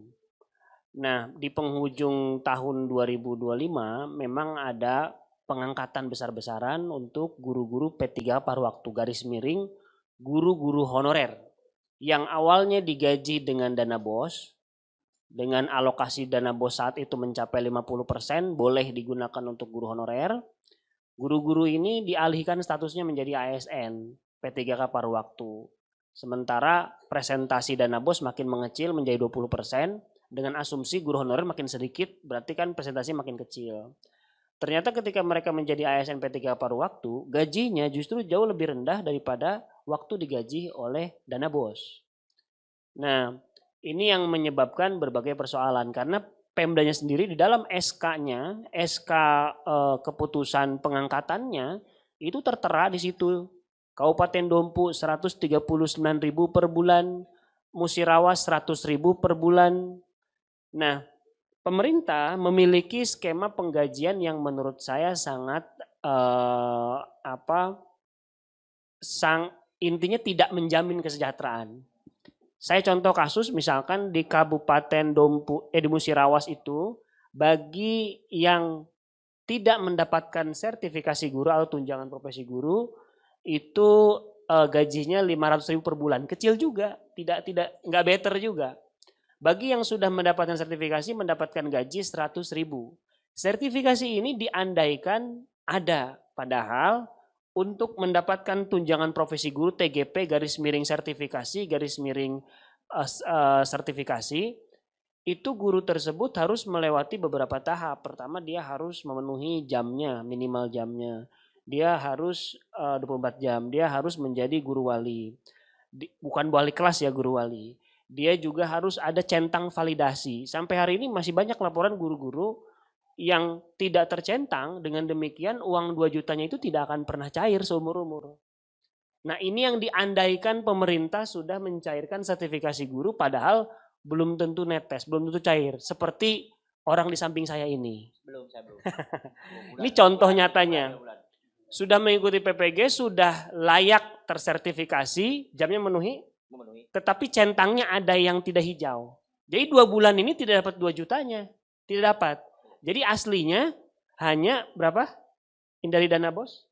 Nah, di penghujung tahun 2025 memang ada pengangkatan besar-besaran untuk guru-guru P3 paruh waktu garis miring guru-guru honorer yang awalnya digaji dengan dana BOS, dengan alokasi dana BOS saat itu mencapai 50% boleh digunakan untuk guru honorer. Guru-guru ini dialihkan statusnya menjadi ASN, P3K paruh waktu. Sementara presentasi dana BOS makin mengecil menjadi 20%, dengan asumsi guru honorer makin sedikit, berarti kan presentasi makin kecil. Ternyata ketika mereka menjadi ASN P3 paruh waktu, gajinya justru jauh lebih rendah daripada waktu digaji oleh dana BOS. Nah, ini yang menyebabkan berbagai persoalan karena Pemdanya sendiri di dalam SK-nya, SK keputusan pengangkatannya itu tertera di situ. Kabupaten Dompu 139.000 per bulan, Musirawas 100.000 per bulan. Nah, pemerintah memiliki skema penggajian yang menurut saya sangat intinya tidak menjamin kesejahteraan. Saya contoh kasus misalkan di Kabupaten Dompu di Musirawas itu bagi yang tidak mendapatkan sertifikasi guru atau tunjangan profesi guru itu gajinya 500.000 per bulan, kecil juga, nggak better juga. Bagi yang sudah mendapatkan sertifikasi mendapatkan gaji 100.000. Sertifikasi ini diandaikan ada, padahal untuk mendapatkan tunjangan profesi guru TGP garis miring sertifikasi garis miring sertifikasi itu guru tersebut harus melewati beberapa tahap. Pertama dia harus memenuhi jamnya, minimal jamnya. Dia harus 24 jam, dia harus menjadi guru wali. Bukan wali kelas ya, guru wali. Dia juga harus ada centang validasi. Sampai hari ini masih banyak laporan guru-guru yang tidak tercentang, dengan demikian uang 2 jutanya itu tidak akan pernah cair seumur-umur. Nah, ini yang diandaikan pemerintah sudah mencairkan sertifikasi guru padahal belum tentu netes, belum tentu cair. Seperti orang di samping saya ini. Saya belum. Ini contoh nyatanya. Sudah mengikuti PPG, sudah layak tersertifikasi, jamnya memenuhi, tetapi centangnya ada yang tidak hijau. Jadi 2 bulan ini tidak dapat 2 jutanya, tidak dapat. Jadi aslinya hanya berapa? Dari dana BOS?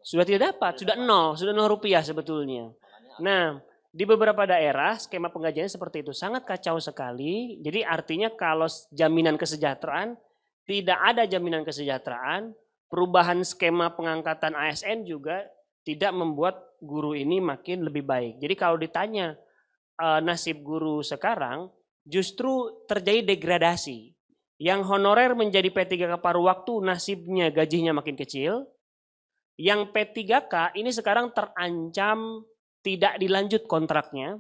Sudah tidak dapat, sudah 0 rupiah sebetulnya. Nah, di beberapa daerah skema penggajiannya seperti itu, sangat kacau sekali. Jadi artinya kalau jaminan kesejahteraan, tidak ada jaminan kesejahteraan, perubahan skema pengangkatan ASN juga tidak membuat guru ini makin lebih baik. Jadi kalau ditanya nasib guru sekarang, justru terjadi degradasi. Yang honorer menjadi P3K paruh waktu nasibnya gajinya makin kecil. Yang P3K ini sekarang terancam tidak dilanjut kontraknya.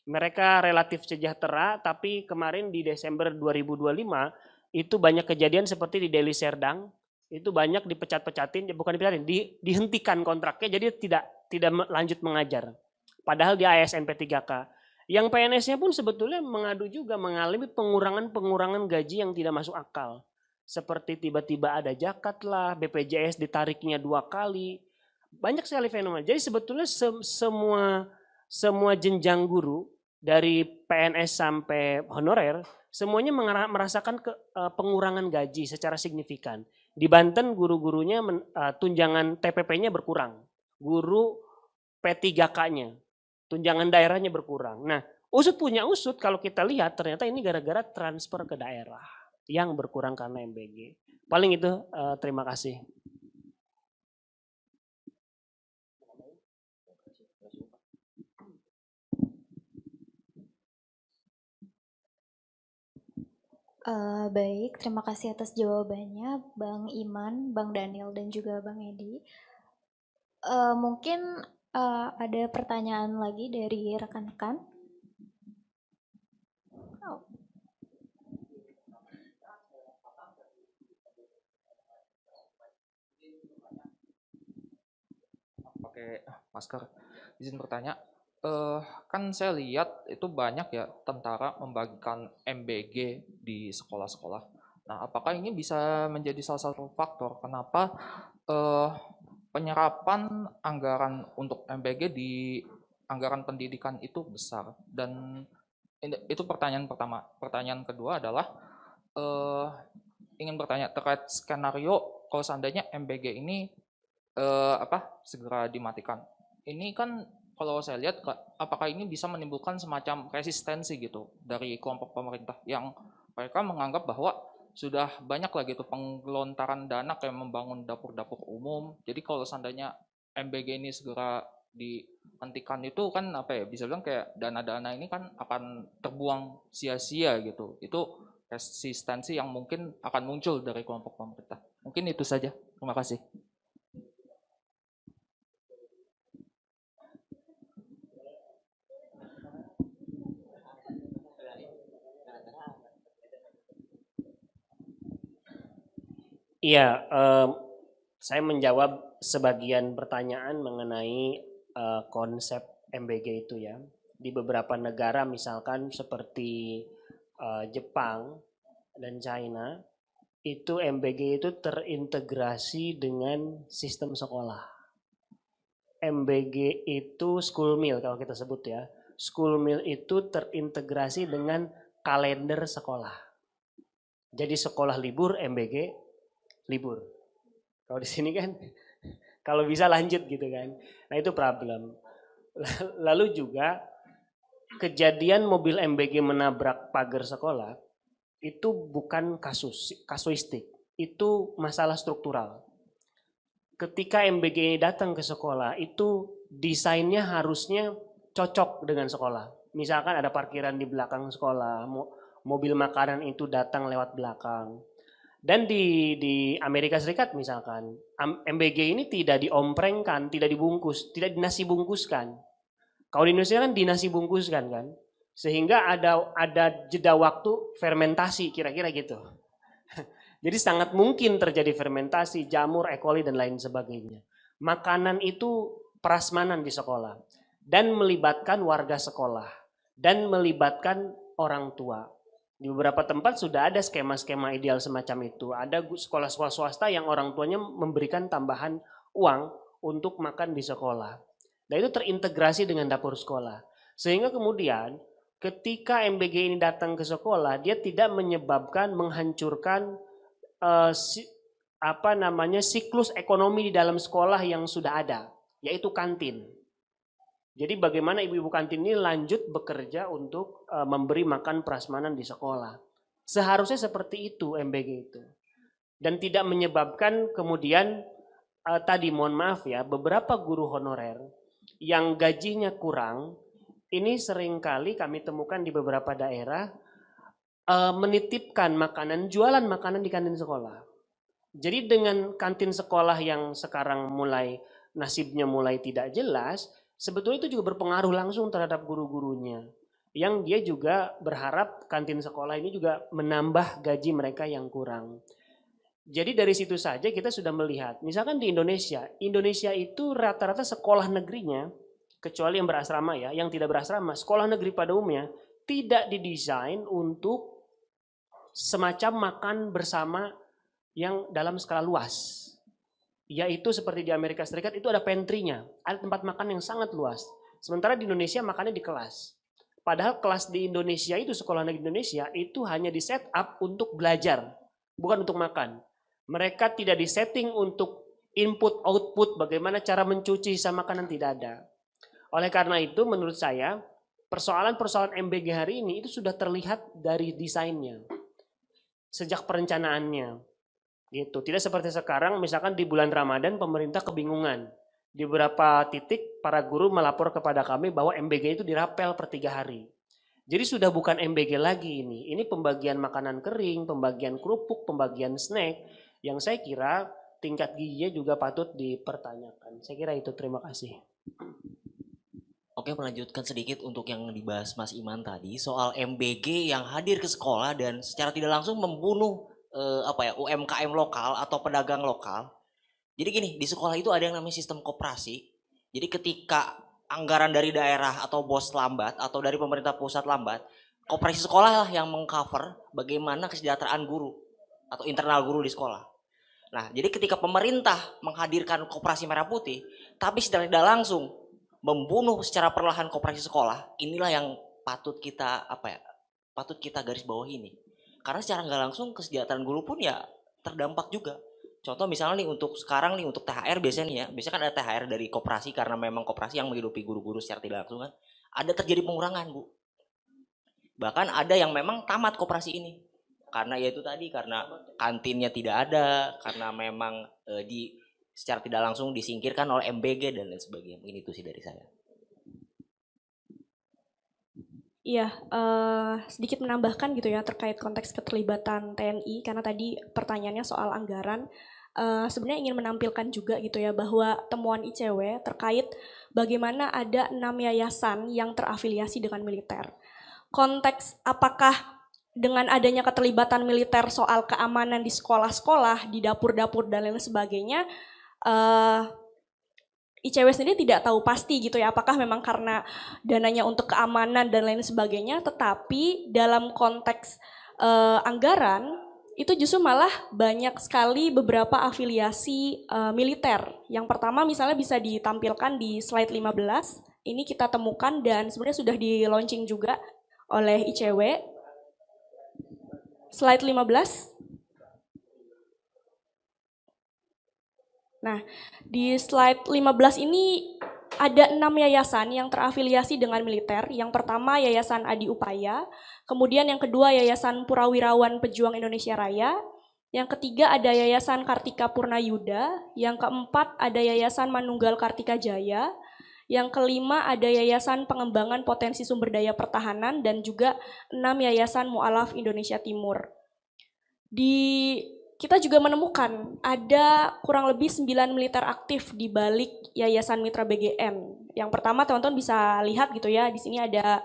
Mereka relatif sejahtera, tapi kemarin di Desember 2025 itu banyak kejadian seperti di Deli Serdang, itu banyak dipecat-pecatin, bukan dipecatin, dihentikan kontraknya, jadi tidak lanjut mengajar. Padahal di ASN P3K. Yang PNS-nya pun sebetulnya mengadu juga mengalami pengurangan gaji yang tidak masuk akal. Seperti tiba-tiba ada jakat lah, BPJS ditariknya 2 kali, Banyak sekali fenomena. Jadi sebetulnya semua jenjang guru dari PNS sampai honorer semuanya merasakan pengurangan gaji secara signifikan. Di Banten guru-gurunya tunjangan TPP-nya berkurang. Guru P3K-nya, tunjangan daerahnya berkurang. Nah, usut punya usut kalau kita lihat ternyata ini gara-gara transfer ke daerah yang berkurang karena MBG. Paling itu, terima kasih. Baik, terima kasih atas jawabannya Bang Iman, Bang Daniel, dan juga Bang Edi. Mungkin ada pertanyaan lagi dari rekan-rekan. Oh. Pakai masker. Izin bertanya, kan saya lihat itu banyak ya tentara membagikan MBG di sekolah-sekolah. Nah, apakah ini bisa menjadi salah satu faktor kenapa penyerapan anggaran untuk MBG di anggaran pendidikan itu besar? Dan itu pertanyaan pertama. Pertanyaan kedua adalah ingin bertanya terkait skenario kalau seandainya MBG ini segera dimatikan. Ini kan kalau saya lihat, apakah ini bisa menimbulkan semacam resistensi gitu dari kelompok pemerintah yang mereka menganggap bahwa sudah banyak lagi tuh penggelontaran dana kayak membangun dapur-dapur umum. Jadi kalau seandainya MBG ini segera dihentikan itu kan bisa bilang kayak dana-dana ini kan akan terbuang sia-sia gitu. Itu resistensi yang mungkin akan muncul dari kelompok pemerintah. Mungkin itu saja. Terima kasih. Iya, saya menjawab sebagian pertanyaan mengenai konsep MBG itu ya. Di beberapa negara misalkan seperti Jepang dan China, itu MBG itu terintegrasi dengan sistem sekolah. MBG itu school meal kalau kita sebut ya. School meal itu terintegrasi dengan kalender sekolah. Jadi sekolah libur, MBG libur. Kalau di sini kan kalau bisa lanjut gitu kan. Nah itu problem. Lalu juga kejadian mobil MBG menabrak pagar sekolah itu bukan kasuistik. Itu masalah struktural. Ketika MBG ini datang ke sekolah itu desainnya harusnya cocok dengan sekolah. Misalkan ada parkiran di belakang sekolah, mobil makanan itu datang lewat belakang. Dan di Amerika Serikat misalkan, MBG ini tidak diomprengkan, tidak dibungkus, tidak dinasi bungkuskan. Kalau di Indonesia kan dinasi bungkuskan kan, sehingga ada jeda waktu fermentasi kira-kira gitu. Jadi sangat mungkin terjadi fermentasi, jamur, E. coli dan lain sebagainya. Makanan itu prasmanan di sekolah dan melibatkan warga sekolah dan melibatkan orang tua. Di beberapa tempat sudah ada skema-skema ideal semacam itu. Ada sekolah-sekolah swasta yang orang tuanya memberikan tambahan uang untuk makan di sekolah. Dan itu terintegrasi dengan dapur sekolah. Sehingga kemudian ketika MBG ini datang ke sekolah, dia tidak menghancurkan siklus ekonomi di dalam sekolah yang sudah ada, yaitu kantin. Jadi bagaimana ibu-ibu kantin ini lanjut bekerja untuk memberi makan prasmanan di sekolah. Seharusnya seperti itu MBG itu. Dan tidak menyebabkan kemudian tadi mohon maaf ya, beberapa guru honorer yang gajinya kurang, ini seringkali kami temukan di beberapa daerah menitipkan makanan, jualan makanan di kantin sekolah. Jadi dengan kantin sekolah yang sekarang nasibnya mulai tidak jelas, sebetulnya itu juga berpengaruh langsung terhadap guru-gurunya. Yang dia juga berharap kantin sekolah ini juga menambah gaji mereka yang kurang. Jadi dari situ saja kita sudah melihat, misalkan di Indonesia itu rata-rata sekolah negerinya, kecuali yang berasrama ya, yang tidak berasrama, sekolah negeri pada umumnya tidak didesain untuk semacam makan bersama yang dalam skala luas. yaitu seperti di Amerika Serikat itu ada pantry-nya, ada tempat makan yang sangat luas. Sementara di Indonesia makannya di kelas. Padahal kelas di Indonesia itu, sekolah negeri Indonesia itu hanya di set up untuk belajar, bukan untuk makan. Mereka tidak disetting untuk input output, bagaimana cara mencuci sisa makanan, tidak ada. Oleh karena itu menurut saya persoalan-persoalan MBG hari ini itu sudah terlihat dari desainnya, sejak perencanaannya. Gitu. Tidak seperti sekarang misalkan di bulan Ramadan pemerintah kebingungan. Di beberapa titik para guru melapor kepada kami bahwa MBG itu dirapel per 3 hari. Jadi sudah bukan MBG lagi ini. Ini pembagian makanan kering, pembagian kerupuk, pembagian snack yang saya kira tingkat gizinya juga patut dipertanyakan. Saya kira itu, terima kasih. Oke, melanjutkan sedikit untuk yang dibahas Mas Iman tadi soal MBG yang hadir ke sekolah dan secara tidak langsung membunuh UMKM lokal atau pedagang lokal. Jadi gini, di sekolah itu ada yang namanya sistem koperasi. Jadi ketika anggaran dari daerah atau BOS lambat atau dari pemerintah pusat lambat, koperasi sekolah lah yang mengcover bagaimana kesejahteraan guru atau internal guru di sekolah. Nah, jadi ketika pemerintah menghadirkan koperasi merah putih, tapi secara tidak langsung membunuh secara perlahan koperasi sekolah, inilah yang patut kita patut kita garis bawah ini. Karena secara nggak langsung kesejahteraan guru pun ya terdampak juga. Contoh misalnya nih untuk sekarang nih untuk THR biasanya nih ya, biasanya kan ada THR dari koperasi karena memang koperasi yang menghidupi guru-guru secara tidak langsung kan. Ada terjadi pengurangan, Bu. Bahkan ada yang memang tamat koperasi ini. Karena ya itu tadi, karena kantinnya tidak ada, karena memang secara tidak langsung disingkirkan oleh MBG dan lain sebagainya. Ini itu sih dari saya. Iya, sedikit menambahkan gitu ya terkait konteks keterlibatan TNI, karena tadi pertanyaannya soal anggaran. Sebenarnya ingin menampilkan juga gitu ya bahwa temuan ICW terkait bagaimana ada 6 yayasan yang terafiliasi dengan militer. Konteks apakah dengan adanya keterlibatan militer soal keamanan di sekolah-sekolah, di dapur-dapur dan lain sebagainya, ICW sendiri tidak tahu pasti gitu ya, apakah memang karena dananya untuk keamanan dan lain sebagainya, tetapi dalam konteks anggaran, itu justru malah banyak sekali beberapa afiliasi militer. Yang pertama misalnya bisa ditampilkan di slide 15, ini kita temukan dan sebenarnya sudah di launching juga oleh ICW. Slide 15. Nah, di slide 15 ini ada 6 yayasan yang terafiliasi dengan militer. Yang pertama Yayasan Adi Upaya, kemudian yang kedua Yayasan Purnawirawan Pejuang Indonesia Raya, yang ketiga ada Yayasan Kartika Purnayuda, yang keempat ada Yayasan Manunggal Kartika Jaya, yang kelima ada Yayasan Pengembangan Potensi Sumber Daya Pertahanan, dan juga 6 Yayasan Mu'alaf Indonesia Timur. Kita juga menemukan ada kurang lebih 9 militer aktif di balik Yayasan Mitra BGN. Yang pertama teman-teman bisa lihat gitu ya, di sini ada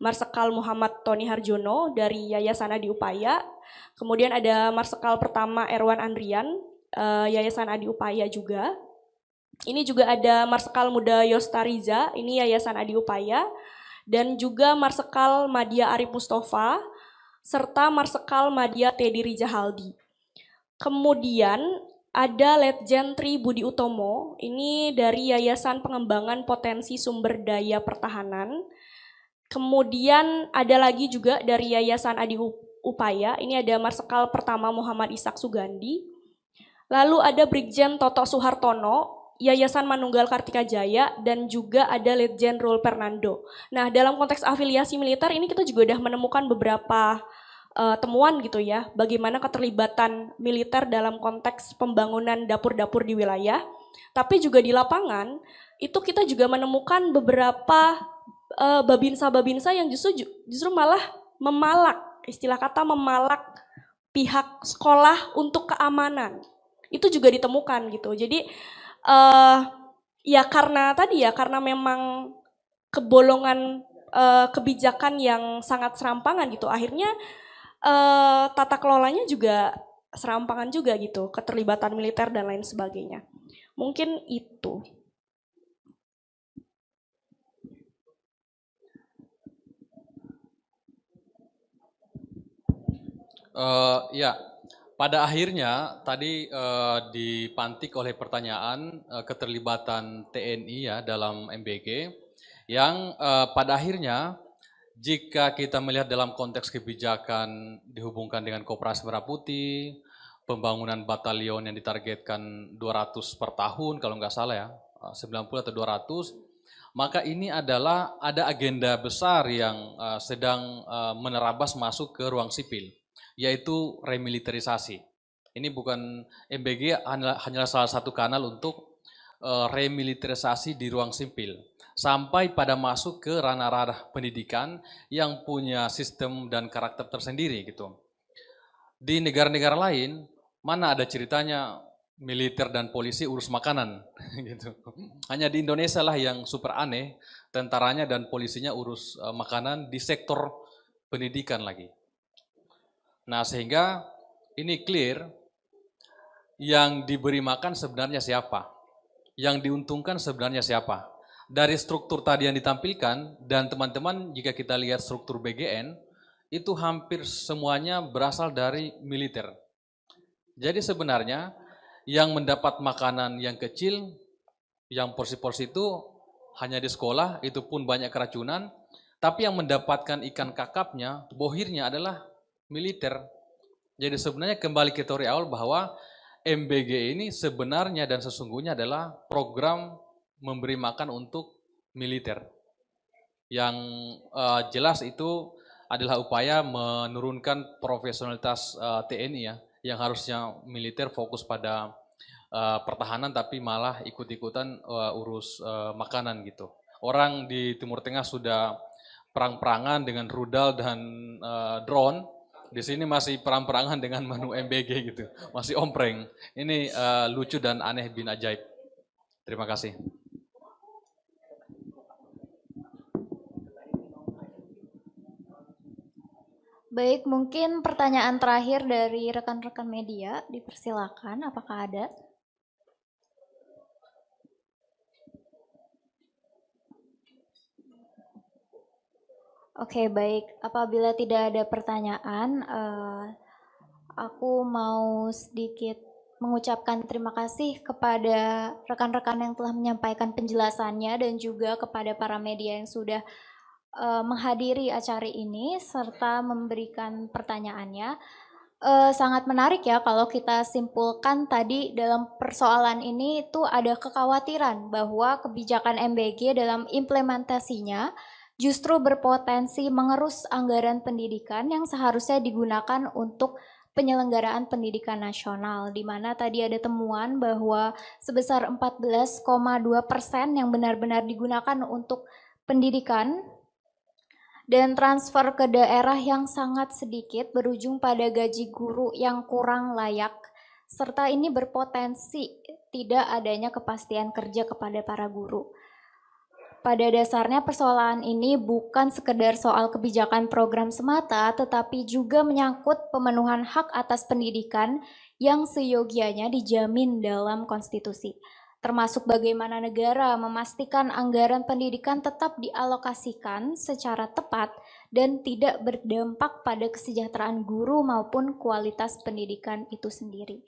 Marsekal Muhammad Tony Harjono dari Yayasan Adi Upaya. Kemudian ada Marsekal pertama Erwan Andrian, Yayasan Adi Upaya juga. Ini juga ada Marsekal Muda Yostariza, ini Yayasan Adi Upaya. Dan juga Marsekal Madya Arif Mustafa, serta Marsekal Madya Teddy Rizahaldi. Kemudian ada Letjen Tri Budi Utomo, ini dari Yayasan Pengembangan Potensi Sumber Daya Pertahanan. Kemudian ada lagi juga dari Yayasan Adi Upaya, ini ada Marsekal pertama Muhammad Ishak Sugandi. Lalu ada Brigjen Toto Suhartono, Yayasan Manunggal Kartika Jaya, dan juga ada Letjen Rul Fernando. Nah, dalam konteks afiliasi militer ini kita juga sudah menemukan beberapa temuan gitu ya, bagaimana keterlibatan militer dalam konteks pembangunan dapur-dapur di wilayah. Tapi juga di lapangan, itu kita juga menemukan beberapa babinsa-babinsa yang justru malah memalak, istilah kata memalak pihak sekolah untuk keamanan. Itu juga ditemukan gitu. Jadi ya karena memang kebolongan kebijakan yang sangat serampangan gitu, akhirnya tata kelolanya juga serampangan juga gitu, keterlibatan militer dan lain sebagainya. Mungkin itu. Ya, Pada akhirnya tadi dipantik oleh pertanyaan keterlibatan TNI ya dalam MBG yang pada akhirnya jika kita melihat dalam konteks kebijakan dihubungkan dengan Koperasi Merah Putih, pembangunan batalion yang ditargetkan 200 per tahun kalau nggak salah ya, 90 atau 200, maka ini adalah ada agenda besar yang sedang menerabas masuk ke ruang sipil, yaitu remiliterisasi. Ini bukan MBG hanyalah salah satu kanal untuk remiliterisasi di ruang sipil. Sampai pada masuk ke ranah-ranah pendidikan yang punya sistem dan karakter tersendiri gitu. Di negara-negara lain, mana ada ceritanya militer dan polisi urus makanan gitu. Hanya di Indonesia lah yang super aneh, tentaranya dan polisinya urus makanan di sektor pendidikan lagi. Nah, sehingga ini clear yang diberi makan sebenarnya siapa? Yang diuntungkan sebenarnya siapa? Dari struktur tadi yang ditampilkan dan teman-teman jika kita lihat struktur BGN itu hampir semuanya berasal dari militer. Jadi sebenarnya yang mendapat makanan yang kecil, yang porsi-porsi itu hanya di sekolah, itu pun banyak keracunan, tapi yang mendapatkan ikan kakapnya, bohirnya adalah militer. Jadi sebenarnya kembali ke teori awal bahwa MBG ini sebenarnya dan sesungguhnya adalah program memberi makan untuk militer. Yang jelas itu adalah upaya menurunkan profesionalitas TNI ya, yang harusnya militer fokus pada pertahanan tapi malah ikut-ikutan urus makanan gitu. Orang di Timur Tengah sudah perang-perangan dengan rudal dan drone, di sini masih perang-perangan dengan menu MBG gitu, masih ompreng. Ini lucu dan aneh bin ajaib. Terima kasih. Baik, mungkin pertanyaan terakhir dari rekan-rekan media, dipersilakan, apakah ada? Oke, baik. Apabila tidak ada pertanyaan, aku mau sedikit mengucapkan terima kasih kepada rekan-rekan yang telah menyampaikan penjelasannya dan juga kepada para media yang sudah menghadiri acara ini serta memberikan pertanyaannya. Sangat menarik ya kalau kita simpulkan tadi dalam persoalan ini itu ada kekhawatiran bahwa kebijakan MBG dalam implementasinya justru berpotensi mengerus anggaran pendidikan yang seharusnya digunakan untuk penyelenggaraan pendidikan nasional, di mana tadi ada temuan bahwa sebesar 14,2% yang benar-benar digunakan untuk pendidikan dan transfer ke daerah yang sangat sedikit berujung pada gaji guru yang kurang layak, serta ini berpotensi tidak adanya kepastian kerja kepada para guru. Pada dasarnya persoalan ini bukan sekedar soal kebijakan program semata, tetapi juga menyangkut pemenuhan hak atas pendidikan yang seyogianya dijamin dalam konstitusi. Termasuk bagaimana negara memastikan anggaran pendidikan tetap dialokasikan secara tepat dan tidak berdampak pada kesejahteraan guru maupun kualitas pendidikan itu sendiri.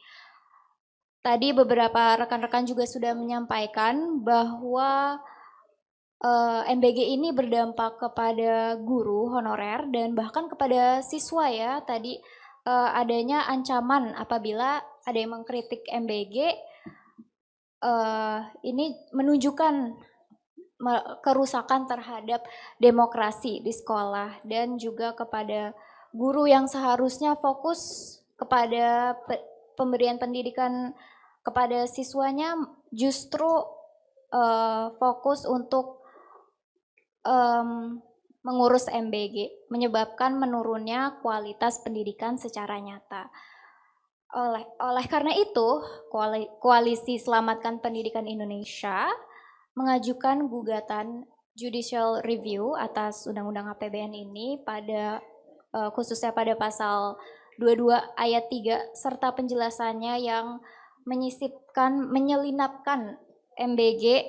Tadi beberapa rekan-rekan juga sudah menyampaikan bahwa MBG ini berdampak kepada guru honorer dan bahkan kepada siswa ya. Tadi adanya ancaman apabila ada yang mengkritik MBG, ini menunjukkan kerusakan terhadap demokrasi di sekolah dan juga kepada guru yang seharusnya fokus kepada pemberian pendidikan kepada siswanya justru fokus untuk mengurus MBG, menyebabkan menurunnya kualitas pendidikan secara nyata. Oleh karena itu, Koalisi Selamatkan Pendidikan Indonesia mengajukan gugatan judicial review atas Undang-Undang APBN ini pada khususnya pada pasal 22 ayat 3 serta penjelasannya yang menyelinapkan MBG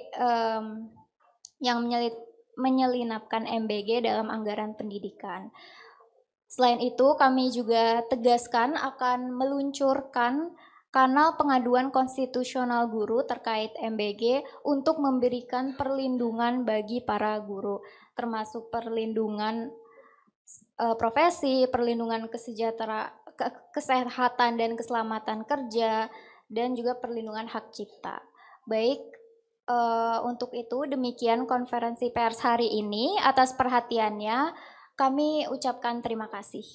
yang menyelinapkan MBG dalam anggaran pendidikan. Selain itu, kami juga tegaskan akan meluncurkan kanal pengaduan konstitusional guru terkait MBG untuk memberikan perlindungan bagi para guru, termasuk perlindungan profesi, perlindungan kesehatan dan keselamatan kerja, dan juga perlindungan hak cipta. Baik, untuk itu demikian konferensi pers hari ini. Atas perhatiannya, kami ucapkan terima kasih.